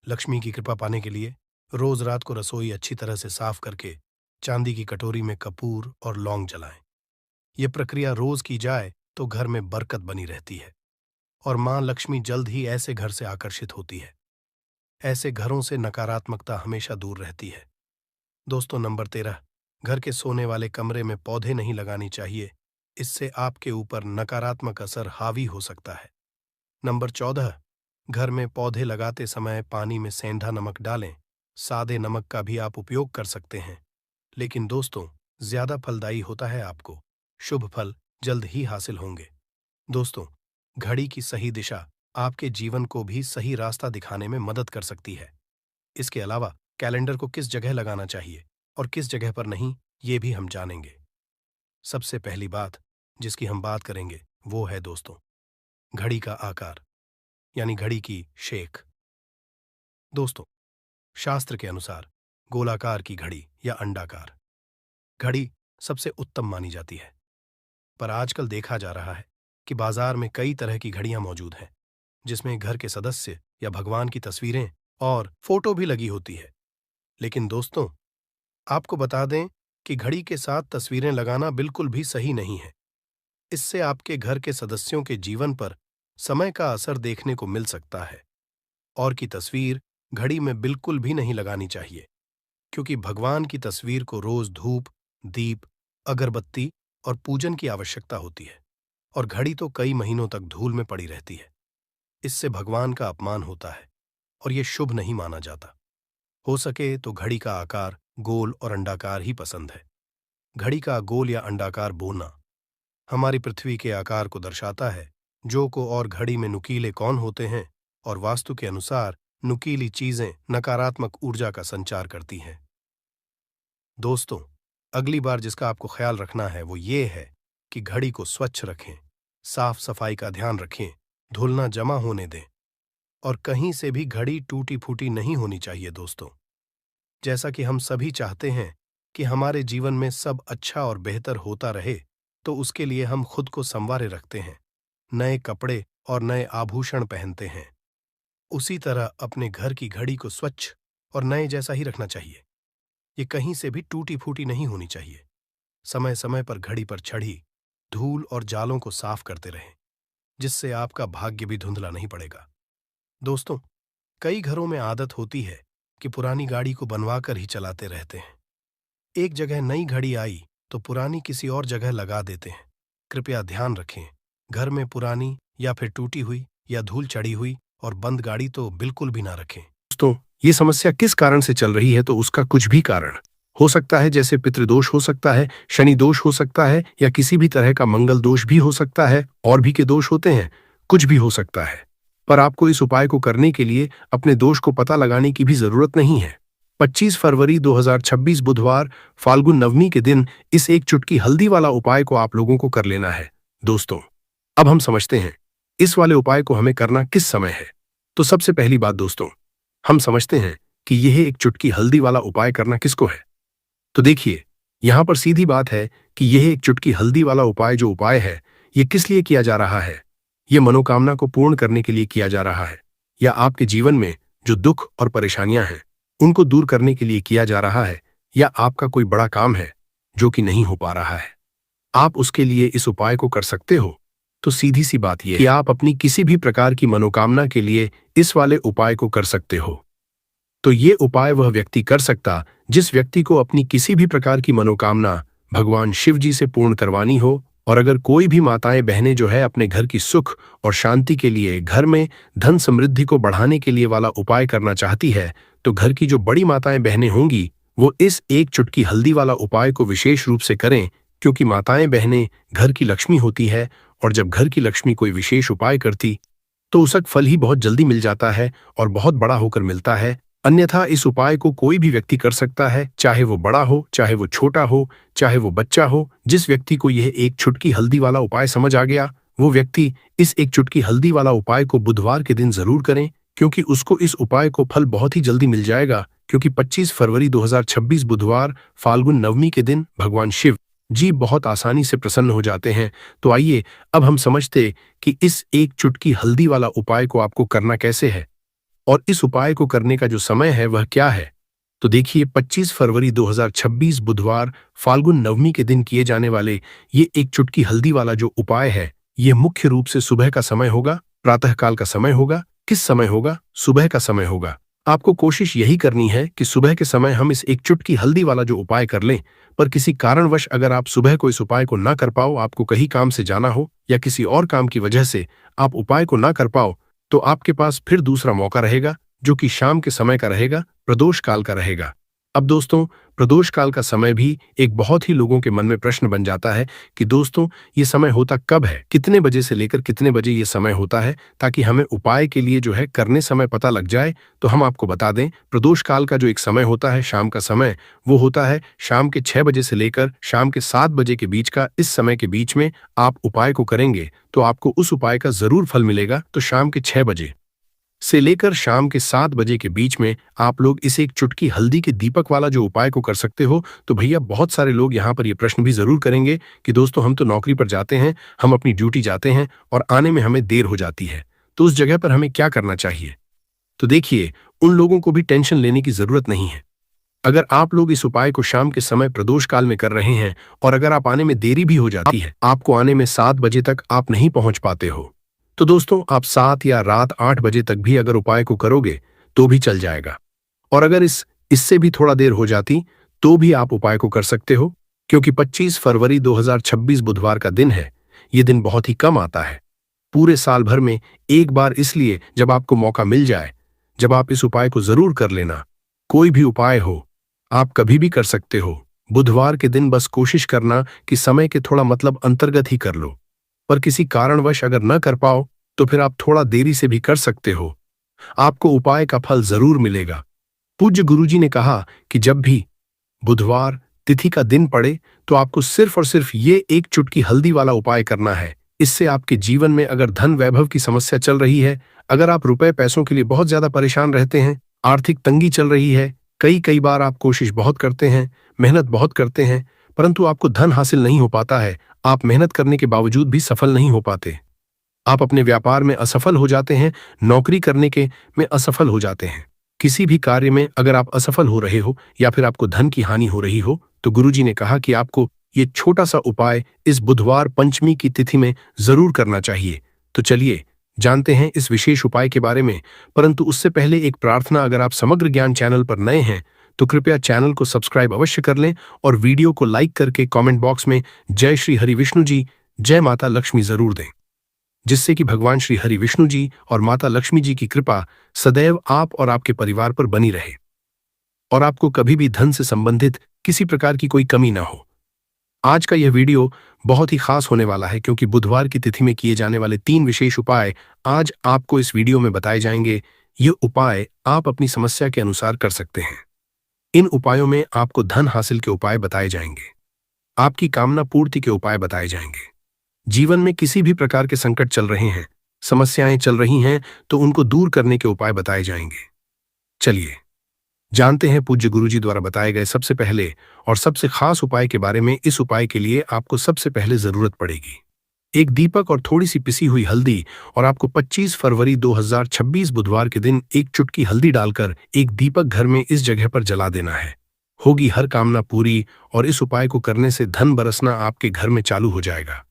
लक्ष्मी की कृपा पाने के लिए रोज रात को रसोई अच्छी तरह से साफ करके चांदी की कटोरी में कपूर और लौंग जलाएं। यह प्रक्रिया रोज की जाए तो घर में बरकत बनी रहती है और मां लक्ष्मी जल्द ही ऐसे घर से आकर्षित होती है। ऐसे घरों से नकारात्मकता हमेशा दूर रहती है। दोस्तों, नंबर 13, घर के सोने वाले कमरे में पौधे नहीं लगानी चाहिए, इससे आपके ऊपर नकारात्मक असर हावी हो सकता है। नंबर 14, घर में पौधे लगाते समय पानी में सेंधा नमक डालें। सादे नमक का भी आप उपयोग कर सकते हैं, लेकिन दोस्तों ज्यादा फलदायी होता है। आपको शुभ फल जल्द ही हासिल होंगे। दोस्तों, घड़ी की सही दिशा आपके जीवन को भी सही रास्ता दिखाने में मदद कर सकती है। इसके अलावा कैलेंडर को किस जगह लगाना चाहिए और किस जगह पर नहीं, ये भी हम जानेंगे। सबसे पहली बात जिसकी हम बात करेंगे वो है दोस्तों घड़ी का आकार, यानी घड़ी की शेख। दोस्तों, शास्त्र के अनुसार गोलाकार की घड़ी या अंडाकार घड़ी सबसे उत्तम मानी जाती है, पर आजकल देखा जा रहा है कि बाजार में कई तरह की घड़ियां मौजूद हैं जिसमें घर के सदस्य या भगवान की तस्वीरें और फोटो भी लगी होती है। लेकिन दोस्तों, आपको बता दें कि घड़ी के साथ तस्वीरें लगाना बिल्कुल भी सही नहीं है। इससे आपके घर के सदस्यों के जीवन पर समय का असर देखने को मिल सकता है। और की तस्वीर घड़ी में बिल्कुल भी नहीं लगानी चाहिए, क्योंकि भगवान की तस्वीर को रोज धूप, दीप, अगरबत्ती और पूजन की आवश्यकता होती है और घड़ी तो कई महीनों तक धूल में पड़ी रहती है। इससे भगवान का अपमान होता है और यह शुभ नहीं माना जाता। हो सके तो घड़ी का आकार गोल और अंडाकार ही पसंद है। घड़ी का गोल या अंडाकार बोना हमारी पृथ्वी के आकार को दर्शाता है। जो को और घड़ी में नुकीले कौन होते हैं और वास्तु के अनुसार नुकीली चीजें नकारात्मक ऊर्जा का संचार करती हैं। दोस्तों, अगली बार जिसका आपको ख्याल रखना है वो ये है कि घड़ी को स्वच्छ रखें, साफ सफाई का ध्यान रखें, धूल ना जमा होने दें और कहीं से भी घड़ी टूटी फूटी नहीं होनी चाहिए। दोस्तों, जैसा कि हम सभी चाहते हैं कि हमारे जीवन में सब अच्छा और बेहतर होता रहे, तो उसके लिए हम खुद को संवारे रखते हैं, नए कपड़े और नए आभूषण पहनते हैं। उसी तरह अपने घर की घड़ी को स्वच्छ और नए जैसा ही रखना चाहिए। ये कहीं से भी टूटी फूटी नहीं होनी चाहिए। समय समय पर घड़ी पर चढ़ी धूल और जालों को साफ करते रहें, जिससे आपका भाग्य भी धुंधला नहीं पड़ेगा। दोस्तों, कई घरों में आदत होती है कि पुरानी गाड़ी को बनवा कर ही चलाते रहते हैं। एक जगह नई घड़ी आई तो पुरानी किसी और जगह लगा देते हैं। कृपया ध्यान रखें, घर में पुरानी या फिर टूटी हुई या धूल चढ़ी हुई और बंद गाड़ी तो बिल्कुल भी ना रखें। दोस्तों, ये समस्या किस कारण से चल रही है तो उसका कुछ भी कारण हो सकता है, जैसे पितृदोष हो सकता है, शनि दोष हो सकता है, या किसी भी तरह का मंगल दोष भी हो सकता है, और भी के दोष होते हैं, कुछ भी हो सकता है। पर आपको इस उपाय को करने के लिए अपने दोष को पता लगाने की भी जरूरत नहीं है। 25 फरवरी 2026 बुधवार फाल्गुन नवमी के दिन इस एक चुटकी हल्दी वाला उपाय को आप लोगों को कर लेना है। दोस्तों, अब हम समझते हैं इस वाले उपाय को हमें करना किस समय है। तो सबसे पहली बात दोस्तों, हम समझते हैं कि यह एक चुटकी हल्दी वाला उपाय करना किसको है। तो देखिए, यहां पर सीधी बात है कि यह एक चुटकी हल्दी वाला उपाय जो उपाय है, यह किस लिए किया जा रहा है। यह मनोकामना को पूर्ण करने के लिए किया जा रहा है, या आपके जीवन में जो दुख और परेशानियां हैं उनको दूर करने के लिए किया जा रहा है, या आपका कोई बड़ा काम है जो कि नहीं हो पा रहा है, आप उसके लिए इस उपाय को कर सकते हो। तो सीधी सी बात यह कि आप अपनी किसी भी प्रकार की मनोकामना के लिए इस वाले उपाय को कर सकते हो। तो ये उपाय वह व्यक्ति कर सकता जिस व्यक्ति को अपनी किसी भी प्रकार की मनोकामना भगवान शिव जी से पूर्ण करवानी हो। और अगर कोई भी माताएं बहनें जो है अपने घर की सुख और शांति के लिए, घर में धन समृद्धि को बढ़ाने के लिए वाला उपाय करना चाहती है, तो घर की जो बड़ी माताएं बहनें होंगी वो इस एक चुटकी हल्दी वाला उपाय को विशेष रूप से करें, क्योंकि माताएं बहनें घर की लक्ष्मी होती है, और जब घर की लक्ष्मी कोई विशेष उपाय करती तो उसका फल ही बहुत जल्दी मिल जाता है और बहुत बड़ा होकर मिलता है। अन्यथा इस उपाय को कोई भी व्यक्ति कर सकता है, चाहे वो बड़ा हो, चाहे वो छोटा हो, चाहे वो बच्चा हो। जिस व्यक्ति को यह एक चुटकी हल्दी वाला उपाय समझ आ गया, वो व्यक्ति इस एक चुटकी हल्दी वाला उपाय को बुधवार के दिन जरूर करें, क्योंकि उसको इस उपाय को फल बहुत ही जल्दी मिल जाएगा। क्योंकि 25 फरवरी 2026 बुधवार फाल्गुन नवमी के दिन भगवान शिव जी बहुत आसानी से प्रसन्न हो जाते हैं। तो आइए अब हम समझते कि इस एक चुटकी हल्दी वाला उपाय को आपको करना कैसे है, और इस उपाय को करने का जो समय है वह क्या है। तो देखिए, 25 फरवरी 2026 बुधवार फाल्गुन नवमी के दिन किए जाने वाले ये एक चुटकी हल्दी वाला जो उपाय है, ये मुख्य रूप से सुबह का समय होगा, प्रातःकाल का समय होगा। किस समय होगा? सुबह का समय होगा। आपको कोशिश यही करनी है कि सुबह के समय हम इस एक चुटकी हल्दी वाला जो उपाय कर लें। पर किसी कारणवश अगर आप सुबह को इस उपाय को ना कर पाओ, आपको कहीं काम से जाना हो या किसी और काम की वजह से आप उपाय को ना कर पाओ, तो आपके पास फिर दूसरा मौका रहेगा, जो कि शाम के समय का रहेगा, प्रदोष काल का रहेगा। अब दोस्तों, प्रदोष काल का समय भी एक बहुत ही लोगों के मन में प्रश्न बन जाता है कि दोस्तों ये समय होता कब है, कितने बजे से लेकर कितने बजे ये समय होता है, ताकि हमें उपाय के लिए जो है करने समय पता लग जाए। तो हम आपको बता दें, प्रदोष काल का जो एक समय होता है, शाम का समय, वो होता है शाम के 6 बजे से लेकर शाम के 7 बजे के बीच का। इस समय के बीच में आप उपाय को करेंगे तो आपको उस उपाय का जरूर फल मिलेगा। तो शाम के 6 बजे से लेकर शाम के 7 बजे के बीच में आप लोग इसे एक चुटकी हल्दी के दीपक वाला जो उपाय को कर सकते हो। तो भैया, बहुत सारे लोग यहाँ पर ये प्रश्न भी जरूर करेंगे कि दोस्तों हम तो नौकरी पर जाते हैं, हम अपनी ड्यूटी जाते हैं और आने में हमें देर हो जाती है, तो उस जगह पर हमें क्या करना चाहिए। तो देखिए, उन लोगों को भी टेंशन लेने की जरूरत नहीं है। अगर आप लोग इस उपाय को शाम के समय प्रदोष काल में कर रहे हैं और अगर आप आने में देरी भी हो जाती है, आपको आने में 7 बजे तक आप नहीं पहुंच पाते हो, तो दोस्तों आप 7 या रात 8 बजे तक भी अगर उपाय को करोगे तो भी चल जाएगा। और अगर इससे भी थोड़ा देर हो जाती तो भी आप उपाय को कर सकते हो, क्योंकि 25 फरवरी 2026 बुधवार का दिन है। ये दिन बहुत ही कम आता है पूरे साल भर में, एक बार, इसलिए जब आपको मौका मिल जाए, जब आप इस उपाय को जरूर कर लेना। कोई भी उपाय हो, आप कभी भी कर सकते हो। बुधवार के दिन बस कोशिश करना कि समय के थोड़ा मतलब अंतर्गत ही कर लो। पर किसी कारणवश अगर न कर पाओ तो फिर आप थोड़ा देरी से भी कर सकते हो, आपको उपाय का फल जरूर मिलेगा। पूज्य गुरुजी ने कहा कि जब भी बुधवार तिथि का दिन पड़े तो आपको सिर्फ और सिर्फ ये एक चुटकी हल्दी वाला उपाय करना है। इससे आपके जीवन में अगर धन वैभव की समस्या चल रही है, अगर आप रुपए पैसों के लिए बहुत ज्यादा परेशान रहते हैं, आर्थिक तंगी चल रही है, कई बार आप कोशिश बहुत करते हैं, मेहनत बहुत करते हैं, परंतु आपको धन हासिल नहीं हो पाता है, आप मेहनत करने के बावजूद भी सफल नहीं हो पाते, आप अपने व्यापार में असफल हो जाते हैं, नौकरी करने के में असफल हो जाते हैं, किसी भी कार्य में अगर आप असफल हो रहे हो या फिर आपको धन की हानि हो रही हो, तो गुरुजी ने कहा कि आपको ये छोटा सा उपाय इस बुधवार पंचमी की तिथि में जरूर करना चाहिए। तो चलिए जानते हैं इस विशेष उपाय के बारे में। परंतु उससे पहले एक प्रार्थना, अगर आप समग्र ज्ञान चैनल पर नए हैं तो कृपया चैनल को सब्सक्राइब अवश्य कर लें और वीडियो को लाइक करके कमेंट बॉक्स में जय श्री हरि विष्णु जी, जय माता लक्ष्मी जरूर दें, जिससे कि भगवान श्री हरि विष्णु जी और माता लक्ष्मी जी की कृपा सदैव आप और आपके परिवार पर बनी रहे। और आपको कभी भी धन से संबंधित किसी प्रकार की कोई कमी ना हो। आज का यह वीडियो बहुत ही खास होने वाला है क्योंकि बुधवार की तिथि में किए जाने वाले 3 विशेष उपाय आज आपको इस वीडियो में बताए जाएंगे। ये उपाय आप अपनी समस्या के अनुसार कर सकते हैं। इन उपायों में आपको धन हासिल के उपाय बताए जाएंगे, आपकी कामना पूर्ति के उपाय बताए जाएंगे। जीवन में किसी भी प्रकार के संकट चल रहे हैं, समस्याएं चल रही हैं, तो उनको दूर करने के उपाय बताए जाएंगे। चलिए जानते हैं पूज्य गुरुजी द्वारा बताए गए सबसे पहले और सबसे खास उपाय के बारे में। इस उपाय के लिए आपको सबसे पहले जरूरत पड़ेगी एक दीपक और थोड़ी सी पिसी हुई हल्दी। और आपको 25 फरवरी 2026 बुधवार के दिन एक चुटकी हल्दी डालकर एक दीपक घर में इस जगह पर जला देना है। होगी हर कामना पूरी और इस उपाय को करने से धन बरसना आपके घर में चालू हो जाएगा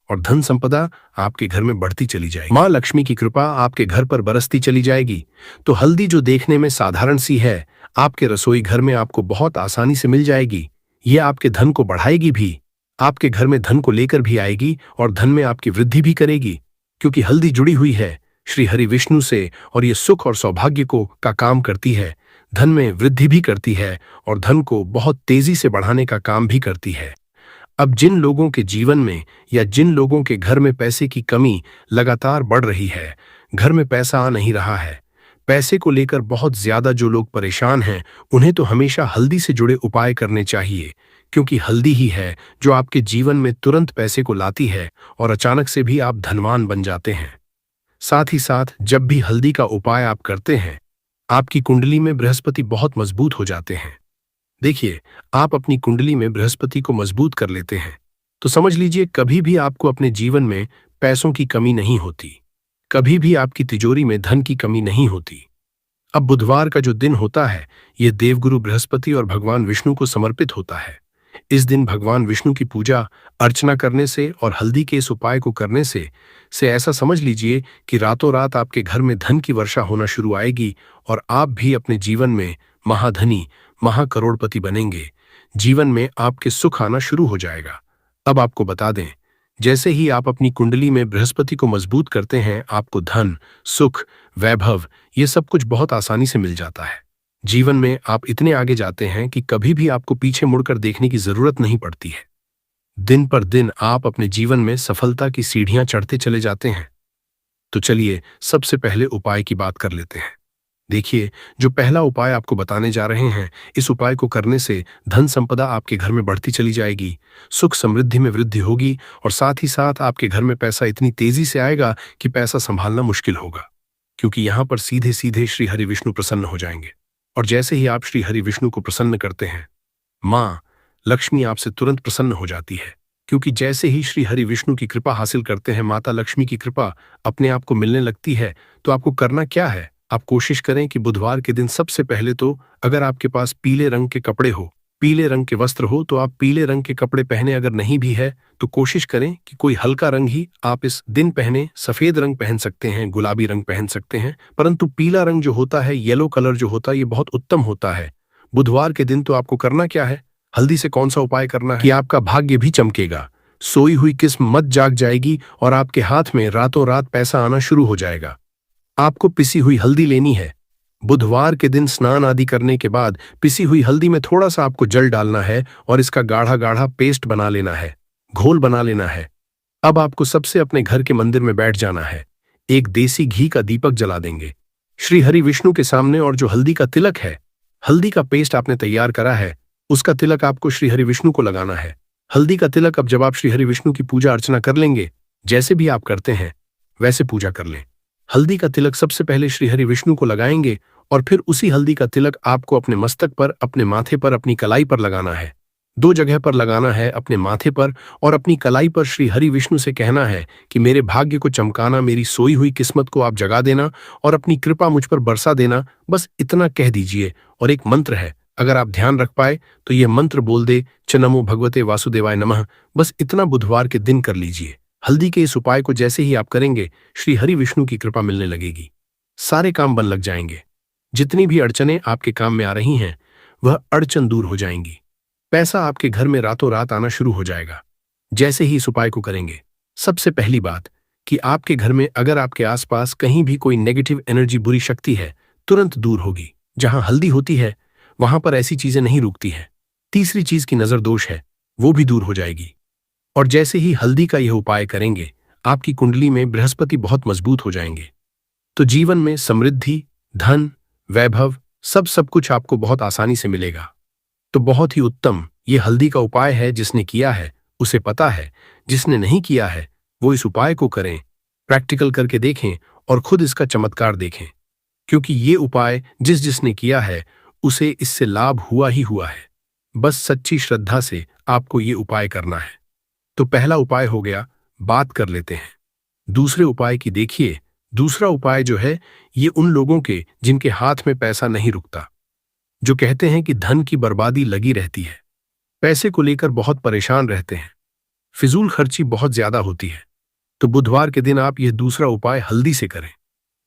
और धन संपदा आपके घर में बढ़ती चली जाएगी। माँ लक्ष्मी की कृपा आपके घर पर बरसती चली जाएगी। तो हल्दी जो देखने में साधारण सी है, आपके रसोई घर में आपको बहुत आसानी से मिल जाएगी। ये आपके धन को बढ़ाएगी भी, आपके घर में धन को लेकर भी आएगी और धन में आपकी वृद्धि भी करेगी, क्योंकि हल्दी जुड़ी हुई है श्री हरि विष्णु से और ये सुख और सौभाग्य को का काम करती है, धन में वृद्धि भी करती है और धन को बहुत तेजी से बढ़ाने का काम भी करती है। अब जिन लोगों के जीवन में या जिन लोगों के घर में पैसे की कमी लगातार बढ़ रही है, घर में पैसा आ नहीं रहा है, पैसे को लेकर बहुत ज्यादा जो लोग परेशान हैं, उन्हें तो हमेशा हल्दी से जुड़े उपाय करने चाहिए, क्योंकि हल्दी ही है जो आपके जीवन में तुरंत पैसे को लाती है और अचानक से भी आप धनवान बन जाते हैं। साथ ही साथ जब भी हल्दी का उपाय आप करते हैं, आपकी कुंडली में बृहस्पति बहुत मजबूत हो जाते हैं। देखिए, आप अपनी कुंडली में बृहस्पति को मजबूत कर लेते हैं तो समझ लीजिए कभी भी आपको अपने जीवन में पैसों की कमी नहीं होती, कभी भी आपकी तिजोरी में धन की कमी नहीं होती। अब बुधवार का जो दिन होता है, यह देवगुरु बृहस्पति और भगवान विष्णु को समर्पित होता है। इस दिन भगवान विष्णु की पूजा अर्चना करने से और हल्दी के इस उपाय को करने से ऐसा समझ लीजिए कि रातों रात आपके घर में धन की वर्षा होना शुरू आएगी और आप भी अपने जीवन में महाधनी महाकरोड़पति बनेंगे। जीवन में आपके सुख आना शुरू हो जाएगा। अब आपको बता दें, जैसे ही आप अपनी कुंडली में बृहस्पति को मजबूत करते हैं, आपको धन, सुख, वैभव ये सब कुछ बहुत आसानी से मिल जाता है। जीवन में आप इतने आगे जाते हैं कि कभी भी आपको पीछे मुड़कर देखने की जरूरत नहीं पड़ती है। दिन पर दिन आप अपने जीवन में सफलता की सीढ़ियां चढ़ते चले जाते हैं। तो चलिए सबसे पहले उपाय की बात कर लेते हैं। देखिए, जो पहला उपाय आपको बताने जा रहे हैं, इस उपाय को करने से धन संपदा आपके घर में बढ़ती चली जाएगी, सुख समृद्धि में वृद्धि होगी और साथ ही साथ आपके घर में पैसा इतनी तेजी से आएगा कि पैसा संभालना मुश्किल होगा, क्योंकि यहाँ पर सीधे सीधे श्री हरि विष्णु प्रसन्न हो जाएंगे। और जैसे ही आप श्री हरि विष्णु को प्रसन्न करते हैं, माँ लक्ष्मी आपसे तुरंत प्रसन्न हो जाती है, क्योंकि जैसे ही श्री हरि विष्णु की कृपा हासिल करते हैं, माता लक्ष्मी की कृपा अपने आप को मिलने लगती है। तो आपको करना क्या है, आप कोशिश करें कि बुधवार के दिन सबसे पहले तो अगर आपके पास पीले रंग के कपड़े हो, पीले रंग के वस्त्र हो, तो आप पीले रंग के कपड़े पहने। अगर नहीं भी है तो कोशिश करें कि कोई हल्का रंग ही आप इस दिन पहने। सफेद रंग पहन सकते हैं, गुलाबी रंग पहन सकते हैं, परंतु पीला रंग जो होता है, येलो कलर जो होता है, ये बहुत उत्तम होता है बुधवार के दिन। तो आपको करना क्या है, हल्दी से कौन सा उपाय करना है कि आपका भाग्य भी चमकेगा, सोई हुई किस्म मत जाग जाएगी और आपके हाथ में रातों रात पैसा आना शुरू हो जाएगा। आपको पिसी हुई हल्दी लेनी है। बुधवार के दिन स्नान आदि करने के बाद पिसी हुई हल्दी में थोड़ा सा आपको जल डालना है और इसका गाढ़ा गाढ़ा पेस्ट बना लेना है, घोल बना लेना है। अब आपको सबसे अपने घर के मंदिर में बैठ जाना है, एक देसी घी का दीपक जला देंगे श्री हरि विष्णु के सामने और जो हल्दी का तिलक है, हल्दी का पेस्ट आपने तैयार करा है, उसका तिलक आपको श्री हरि विष्णु को लगाना है। हल्दी का तिलक अब जब आप श्री हरि विष्णु की पूजा अर्चना कर लेंगे, जैसे भी आप करते हैं वैसे पूजा कर लें। हल्दी का तिलक सबसे पहले श्री हरि विष्णु को लगाएंगे और फिर उसी हल्दी का तिलक आपको अपने मस्तक पर, अपने माथे पर, अपनी कलाई पर लगाना है। 2 जगह पर लगाना है, अपने माथे पर और अपनी कलाई पर। श्री हरि विष्णु से कहना है कि मेरे भाग्य को चमकाना, मेरी सोई हुई किस्मत को आप जगा देना और अपनी कृपा मुझ पर बरसा देना। बस इतना कह दीजिए। और एक मंत्र है, अगर आप ध्यान रख पाए तो यह मंत्र बोल दे, च नमो भगवते वासुदेवाय नमः। बस इतना बुधवार के दिन कर लीजिए। हल्दी के इस उपाय को जैसे ही आप करेंगे, श्री हरि विष्णु की कृपा मिलने लगेगी, सारे काम बन लग जाएंगे। जितनी भी अड़चनें आपके काम में आ रही हैं, वह अड़चन दूर हो जाएंगी। पैसा आपके घर में रातों रात आना शुरू हो जाएगा जैसे ही इस उपाय को करेंगे। सबसे पहली बात कि आपके घर में अगर आपके आसपास कहीं भी कोई नेगेटिव एनर्जी, बुरी शक्ति है, तुरंत दूर होगी। जहां हल्दी होती है वहां पर ऐसी चीजें नहीं रुकती हैं। तीसरी चीज की नजर दोष है, वो भी दूर हो जाएगी। और जैसे ही हल्दी का यह उपाय करेंगे, आपकी कुंडली में बृहस्पति बहुत मजबूत हो जाएंगे। तो जीवन में समृद्धि, धन, वैभव, सब कुछ आपको बहुत आसानी से मिलेगा। तो बहुत ही उत्तम ये हल्दी का उपाय है। जिसने किया है उसे पता है, जिसने नहीं किया है वो इस उपाय को करें, प्रैक्टिकल करके देखें और खुद इसका चमत्कार देखें। क्योंकि ये उपाय जिसने किया है उसे इससे लाभ हुआ ही हुआ है। बस सच्ची श्रद्धा से आपको ये उपाय करना है। तो पहला उपाय हो गया, बात कर लेते हैं। दूसरे उपाय की देखिए। दूसरा उपाय जो है ये उन लोगों के जिनके हाथ में पैसा नहीं रुकता, जो कहते हैं कि धन की बर्बादी लगी रहती है, पैसे को लेकर बहुत परेशान रहते हैं, फिजूल खर्ची बहुत ज्यादा होती है। तो बुधवार के दिन आप यह दूसरा उपाय हल्दी से करें।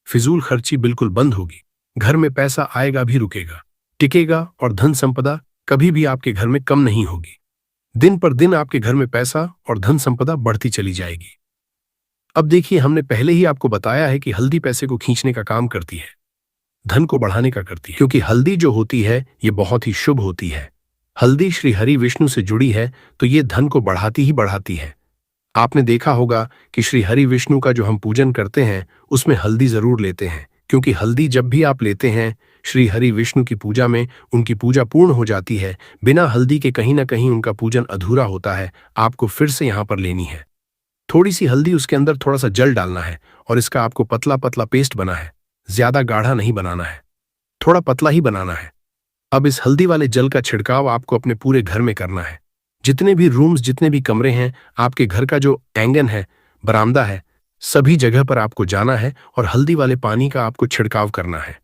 फिजूल खर्ची बिल्कुल बंद होगी, घर में पैसा आएगा भी रुकेगा, टिकेगा और धन संपदा कभी भी आपके घर में कम नहीं होगी। दिन पर दिन आपके घर में पैसा और धन संपदा बढ़ती चली जाएगी। अब देखिए, हमने पहले ही आपको बताया है कि हल्दी पैसे को खींचने का काम करती है, धन को बढ़ाने का करती है। क्योंकि हल्दी जो होती है ये बहुत ही शुभ होती है। हल्दी श्री हरि विष्णु से जुड़ी है, तो ये धन को बढ़ाती ही बढ़ाती है। आपने देखा होगा कि श्री हरि विष्णु का जो हम पूजन करते हैं उसमें हल्दी जरूर लेते हैं, क्योंकि हल्दी जब भी आप लेते हैं श्री हरि विष्णु की पूजा में, उनकी पूजा पूर्ण हो जाती है। बिना हल्दी के कहीं ना कहीं उनका पूजन अधूरा होता है। आपको फिर से यहाँ पर लेनी है थोड़ी सी हल्दी, उसके अंदर थोड़ा सा जल डालना है और इसका आपको पतला पतला पेस्ट बना है। ज्यादा गाढ़ा नहीं बनाना है, थोड़ा पतला ही बनाना है। अब इस हल्दी वाले जल का छिड़काव आपको अपने पूरे घर में करना है। जितने भी रूम्स, जितने भी कमरे हैं, आपके घर का जो आंगन है, बरामदा है, सभी जगह पर आपको जाना है और हल्दी वाले पानी का आपको छिड़काव करना है।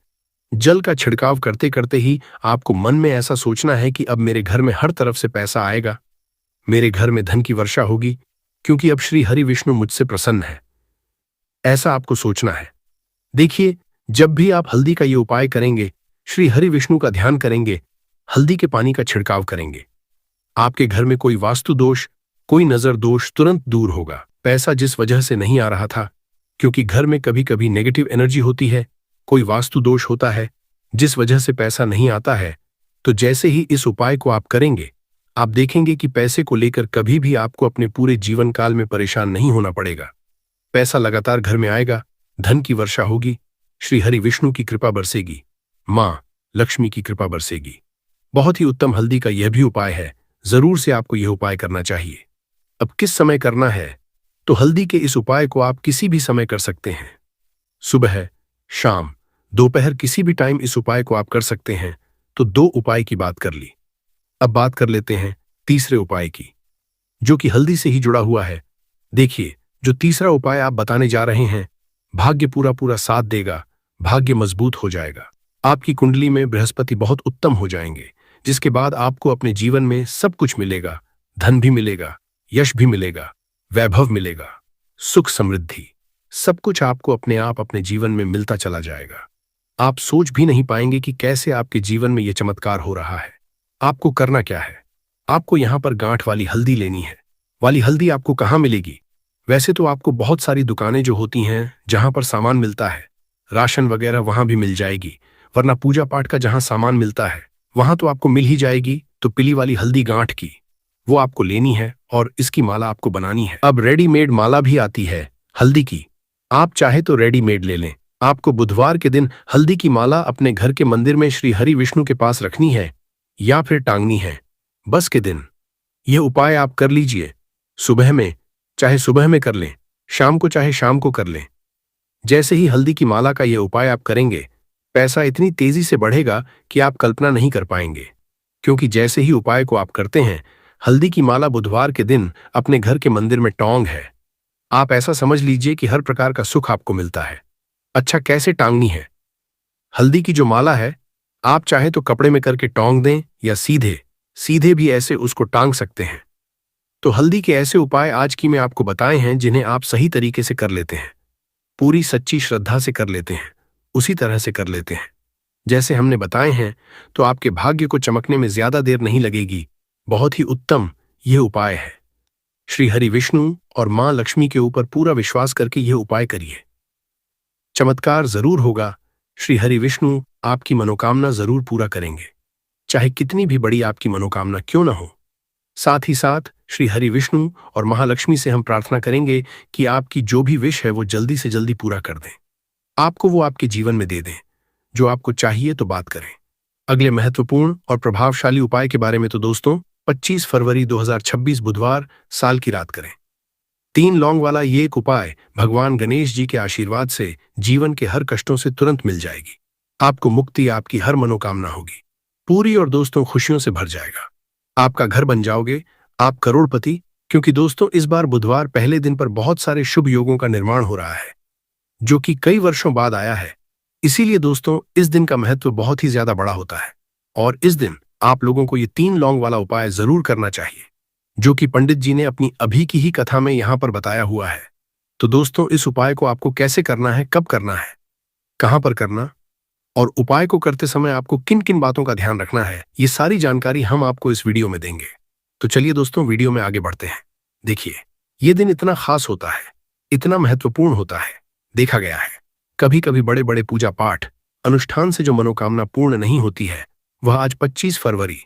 जल का छिड़काव करते करते ही आपको मन में ऐसा सोचना है कि अब मेरे घर में हर तरफ से पैसा आएगा, मेरे घर में धन की वर्षा होगी, क्योंकि अब श्री हरि विष्णु मुझसे प्रसन्न है। ऐसा आपको सोचना है। देखिए, जब भी आप हल्दी का ये उपाय करेंगे, श्री हरि विष्णु का ध्यान करेंगे, हल्दी के पानी का छिड़काव करेंगे, आपके घर में कोई वास्तु दोष, कोई नजर दोष तुरंत दूर होगा। पैसा जिस वजह से नहीं आ रहा था, क्योंकि घर में कभी कभी नेगेटिव एनर्जी होती है, कोई वास्तु दोष होता है जिस वजह से पैसा नहीं आता है, तो जैसे ही इस उपाय को आप करेंगे, आप देखेंगे कि पैसे को लेकर कभी भी आपको अपने पूरे जीवन काल में परेशान नहीं होना पड़ेगा। पैसा लगातार घर में आएगा, धन की वर्षा होगी, श्री हरि विष्णु की कृपा बरसेगी, मां लक्ष्मी की कृपा बरसेगी। बहुत ही उत्तम हल्दी का यह भी उपाय है, जरूर से आपको यह उपाय करना चाहिए। अब किस समय करना है? तो हल्दी के इस उपाय को आप किसी भी समय कर सकते हैं, सुबह, शाम, दोपहर, किसी भी टाइम इस उपाय को आप कर सकते हैं। तो दो उपाय की बात कर ली। अब बात कर लेते हैं तीसरे उपाय की, जो कि हल्दी से ही जुड़ा हुआ है। देखिए, जो तीसरा उपाय आप बताने जा रहे हैं, भाग्य पूरा पूरा साथ देगा, भाग्य मजबूत हो जाएगा, आपकी कुंडली में बृहस्पति बहुत उत्तम हो जाएंगे, जिसके बाद आपको अपने जीवन में सब कुछ मिलेगा। धन भी मिलेगा, यश भी मिलेगा, वैभव मिलेगा, सुख समृद्धि, सब कुछ आपको अपने आप अपने जीवन में मिलता चला जाएगा। आप सोच भी नहीं पाएंगे कि कैसे आपके जीवन में यह चमत्कार हो रहा है। आपको करना क्या है? आपको यहां पर गांठ वाली हल्दी लेनी है। वाली हल्दी आपको कहां मिलेगी? वैसे तो आपको बहुत सारी दुकानें जो होती हैं, जहां पर सामान मिलता है, राशन वगैरह, वहां भी मिल जाएगी, वरना पूजा पाठ का जहां सामान मिलता है वहां तो आपको मिल ही जाएगी। तो पीली वाली हल्दी गांठ की, वो आपको लेनी है और इसकी माला आपको बनानी है। अब रेडीमेड माला भी आती है हल्दी की, आप चाहे तो रेडीमेड ले लें। आपको बुधवार के दिन हल्दी की माला अपने घर के मंदिर में श्री हरि विष्णु के पास रखनी है या फिर टांगनी है। बस के दिन यह उपाय आप कर लीजिए। सुबह में चाहे सुबह में कर लें, शाम को चाहे शाम को कर लें। जैसे ही हल्दी की माला का यह उपाय आप करेंगे, पैसा इतनी तेजी से बढ़ेगा कि आप कल्पना नहीं कर पाएंगे। क्योंकि जैसे ही उपाय को आप करते हैं, हल्दी की माला बुधवार के दिन अपने घर के मंदिर में टोंग है। आप ऐसा समझ लीजिए कि हर प्रकार का सुख आपको मिलता है। अच्छा, कैसे टांगनी है? हल्दी की जो माला है, आप चाहे तो कपड़े में करके टोंग दें या सीधे सीधे भी ऐसे उसको टांग सकते हैं। तो हल्दी के ऐसे उपाय आज की मैं आपको बताए हैं, जिन्हें आप सही तरीके से कर लेते हैं, पूरी सच्ची श्रद्धा से कर लेते हैं, उसी तरह से कर लेते हैं जैसे हमने बताए हैं, तो आपके भाग्य को चमकने में ज्यादा देर नहीं लगेगी। बहुत ही उत्तम यह उपाय है। श्री हरि विष्णु और मां लक्ष्मी के ऊपर पूरा विश्वास करके यह उपाय करिए, चमत्कार जरूर होगा। श्री हरि विष्णु आपकी मनोकामना जरूर पूरा करेंगे। चाहे कितनी भी बड़ी आपकी मनोकामना क्यों न हो। साथ ही साथ श्री हरि विष्णु और महालक्ष्मी से हम प्रार्थना करेंगे कि आपकी जो भी विश है वो जल्दी से जल्दी पूरा कर दें, आपको वो आपके जीवन में दे दें। जो आपको चाहिए तो बात करें। अगले महत्वपूर्ण और प्रभावशाली उपाय के बारे में तो दोस्तों 25 फरवरी 2026 बुधवार साल की रात करें। 3 लौंग वाला ये एक उपाय भगवान गणेश जी के आशीर्वाद से जीवन के हर कष्टों से तुरंत मिल जाएगी। आपको मुक्ति, आपकी हर मनोकामना होगी पूरी और दोस्तों खुशियों से भर जाएगा। आपका घर बन जाओगे, आप करोड़पति। क्योंकि दोस्तों इस बार बुधवार पहले दिन पर बहुत सारे शुभ योगों का निर्माण हो रहा है जो कि कई वर्षों बाद आया है। इसीलिए दोस्तों इस दिन का महत्व बहुत ही ज्यादा बड़ा होता है और इस दिन आप लोगों को ये 3 लौंग वाला उपाय जरूर करना चाहिए जो कि पंडित जी ने अपनी अभी की ही कथा में यहाँ पर बताया हुआ है। तो दोस्तों इस उपाय को आपको कैसे करना है, कब करना है, कहां पर करना और उपाय को करते समय आपको किन किन बातों का ध्यान रखना है, ये सारी जानकारी हम आपको इस वीडियो में देंगे। तो चलिए दोस्तों वीडियो में आगे बढ़ते हैं। देखिए ये दिन इतना खास होता है, इतना महत्वपूर्ण होता है। देखा गया है कभी कभी बड़े बड़े पूजा पाठ अनुष्ठान से जो मनोकामना पूर्ण नहीं होती है वह आज 25 फरवरी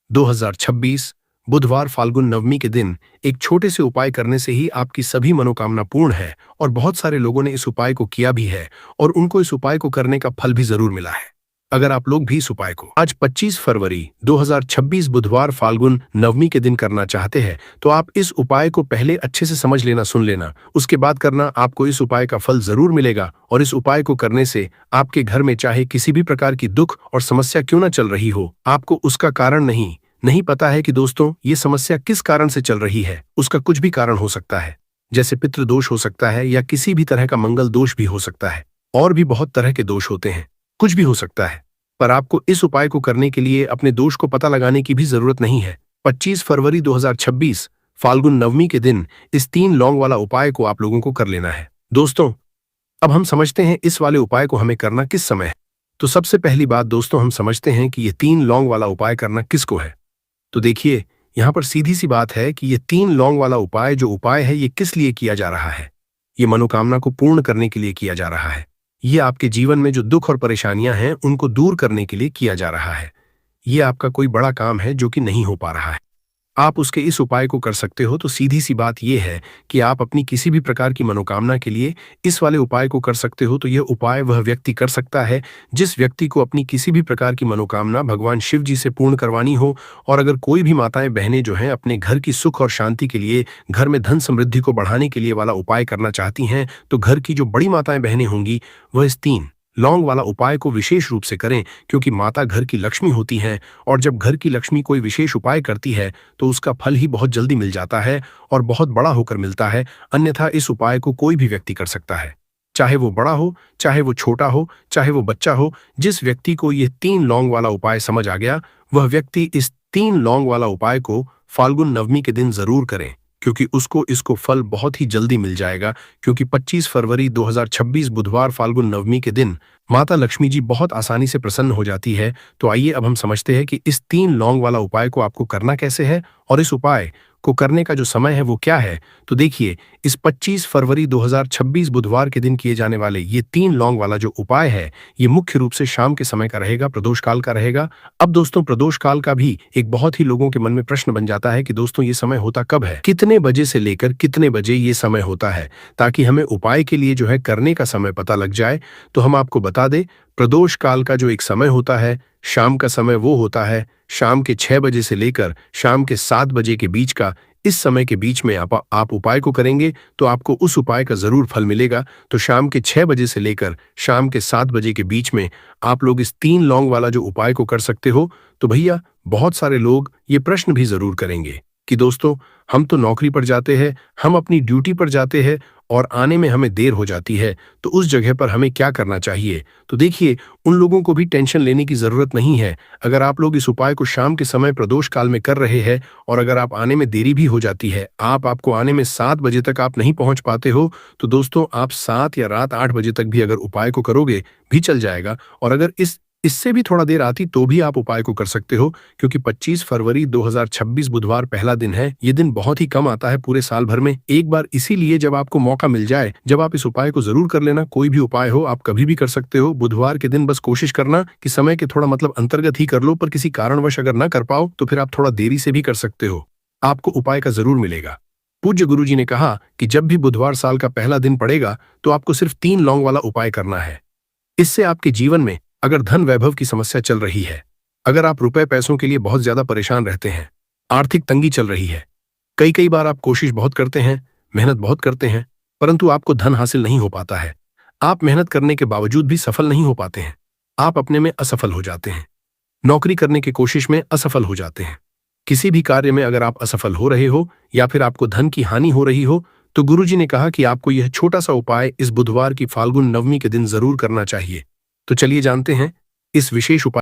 2026 बुधवार फाल्गुन नवमी के दिन एक छोटे से उपाय करने से ही आपकी सभी मनोकामना पूर्ण है। और बहुत सारे लोगों ने इस उपाय को किया भी है और उनको इस उपाय को करने का फल भी जरूर मिला है। अगर आप लोग भी इस उपाय को आज 25 फरवरी 2026 बुधवार फाल्गुन नवमी के दिन करना चाहते हैं तो आप इस उपाय को पहले अच्छे से समझ लेना, सुन लेना, उसके बाद करना। आपको इस उपाय का फल जरूर मिलेगा और इस उपाय को करने से आपके घर में चाहे किसी भी प्रकार की दुख और समस्या क्यों न चल रही हो, आपको उसका कारण नहीं पता है कि दोस्तों ये समस्या किस कारण से चल रही है। उसका कुछ भी कारण हो सकता है, जैसे पितृ दोष हो सकता है या किसी भी तरह का मंगल दोष भी हो सकता है और भी बहुत तरह के दोष होते हैं, कुछ भी हो सकता है। पर आपको इस उपाय को करने के लिए अपने दोष को पता लगाने की भी जरूरत नहीं है। 25 फरवरी 2026 फाल्गुन नवमी के दिन इस 3 लौंग वाला उपाय को आप लोगों को कर लेना है। दोस्तों अब हम समझते हैं इस वाले उपाय को हमें करना किस समय है। तो सबसे पहली बात दोस्तों हम समझते हैं कि ये 3 लौंग वाला उपाय करना किसको है। तो देखिए यहाँ पर सीधी सी बात है कि ये 3 लौंग वाला उपाय जो उपाय है ये किस लिए किया जा रहा है। ये मनोकामना को पूर्ण करने के लिए किया जा रहा है। ये आपके जीवन में जो दुख और परेशानियां हैं उनको दूर करने के लिए किया जा रहा है। ये आपका कोई बड़ा काम है जो कि नहीं हो पा रहा है, आप उसके इस उपाय को कर सकते हो। तो सीधी सी बात यह है कि आप अपनी किसी भी प्रकार की मनोकामना के लिए इस वाले उपाय को कर सकते हो। तो यह उपाय वह व्यक्ति कर सकता है जिस व्यक्ति को अपनी किसी भी प्रकार की मनोकामना भगवान शिव जी से पूर्ण करवानी हो। और अगर कोई भी माताएं बहनें जो हैं अपने घर की सुख और शांति के लिए, घर में धन समृद्धि को बढ़ाने के लिए वाला उपाय करना चाहती हैं तो घर की जो बड़ी माताएं बहनें होंगी वह इस 3 लौंग वाला उपाय को विशेष रूप से करें, क्योंकि माता घर की लक्ष्मी होती हैं और जब घर की लक्ष्मी कोई विशेष उपाय करती है तो उसका फल ही बहुत जल्दी मिल जाता है और बहुत बड़ा होकर मिलता है। अन्यथा इस उपाय को कोई भी व्यक्ति कर सकता है, चाहे वो बड़ा हो, चाहे वो छोटा हो, चाहे वो बच्चा हो। जिस व्यक्ति को ये 3 लौंग वाला उपाय समझ आ गया वह व्यक्ति इस 3 लौंग वाला उपाय को फाल्गुन नवमी के दिन जरूर करें, क्योंकि उसको इसको फल बहुत ही जल्दी मिल जाएगा। क्योंकि 25 फरवरी 2026 बुधवार फाल्गुन नवमी के दिन माता लक्ष्मी जी बहुत आसानी से प्रसन्न हो जाती है। तो आइए अब हम समझते हैं कि इस 3 लौंग वाला उपाय को आपको करना कैसे है और इस उपाय को करने का जो समय है वो क्या है। तो देखिए इस 25 फरवरी 2026 बुधवार के दिन किए जाने वाले ये 3 लौंग वाला जो उपाय है ये मुख्य रूप से शाम के समय का रहेगा, प्रदोष काल का रहेगा। अब दोस्तों प्रदोष काल का भी एक बहुत ही लोगों के मन में प्रश्न बन जाता है कि दोस्तों ये समय होता कब है, कितने बजे से लेकर कितने बजे ये समय होता है, ताकि हमें उपाय के लिए जो है करने का समय पता लग जाए। तो हम आपको बता दें प्रदोष काल का जो एक समय होता है, शाम का समय वो होता है शाम के 6 बजे से लेकर शाम के 7 बजे के बीच का। इस समय के बीच में आप उपाय को करेंगे तो आपको उस उपाय का जरूर फल मिलेगा। तो शाम के 6 बजे से लेकर शाम के 7 बजे के बीच में आप लोग इस 3 लौंग वाला जो उपाय को कर सकते हो। तो भैया बहुत सारे लोग ये प्रश्न भी जरूर करेंगे कि दोस्तों हम तो नौकरी पर जाते हैं, हम अपनी ड्यूटी पर जाते हैं और आने में हमें देर हो जाती है, तो उस जगह पर हमें क्या करना चाहिए। तो देखिए उन लोगों को भी टेंशन लेने की जरूरत नहीं है। अगर आप लोग इस उपाय को शाम के समय प्रदोष काल में कर रहे हैं और अगर आप आने में देरी भी हो जाती है, आपको आने में 7 बजे तक आप नहीं पहुंच पाते हो, तो दोस्तों आप 7 या रात 8 बजे तक भी अगर उपाय को करोगे भी चल जाएगा। और अगर इस इससे भी थोड़ा देर आती तो भी आप उपाय को कर सकते हो, क्योंकि 25 फरवरी 2026 बुधवार पहला दिन है। ये दिन बहुत ही कम आता है पूरे साल भर में, एक बार। इसीलिए जब आपको मौका मिल जाए, जब आप इस उपाय को जरूर कर लेना। कोई भी उपाय हो, आप कभी भी कर सकते हो। बुधवार के दिन बस कोशिश करना कि समय के थोड़ा अंतर्गत ही कर लो, पर किसी कारणवश अगर ना कर पाओ तो फिर आप थोड़ा देरी से भी कर सकते हो। आपको उपाय का जरूर मिलेगा। पूज्य गुरुजी ने कहा कि जब भी बुधवार साल का पहला दिन पड़ेगा तो आपको सिर्फ 3 लौंग वाला उपाय करना है। इससे आपके जीवन में अगर धन वैभव की समस्या चल रही है, अगर आप रुपए पैसों के लिए बहुत ज्यादा परेशान रहते हैं, आर्थिक तंगी चल रही है, कई कई बार आप कोशिश बहुत करते हैं, मेहनत बहुत करते हैं, परंतु आपको धन हासिल नहीं हो पाता है। आप मेहनत करने के बावजूद भी सफल नहीं हो पाते हैं। आप अपने में असफल हो जाते हैं, नौकरी करने की कोशिश में असफल हो जाते हैं। किसी भी कार्य में अगर आप असफल हो रहे हो या फिर आपको धन की हानि हो रही हो, तो गुरुजी ने कहा कि आपको यह छोटा सा उपाय इस बुधवार की फाल्गुन नवमी के दिन जरूर करना चाहिए। तो चलिए जानते हैं इस विशेष उपाय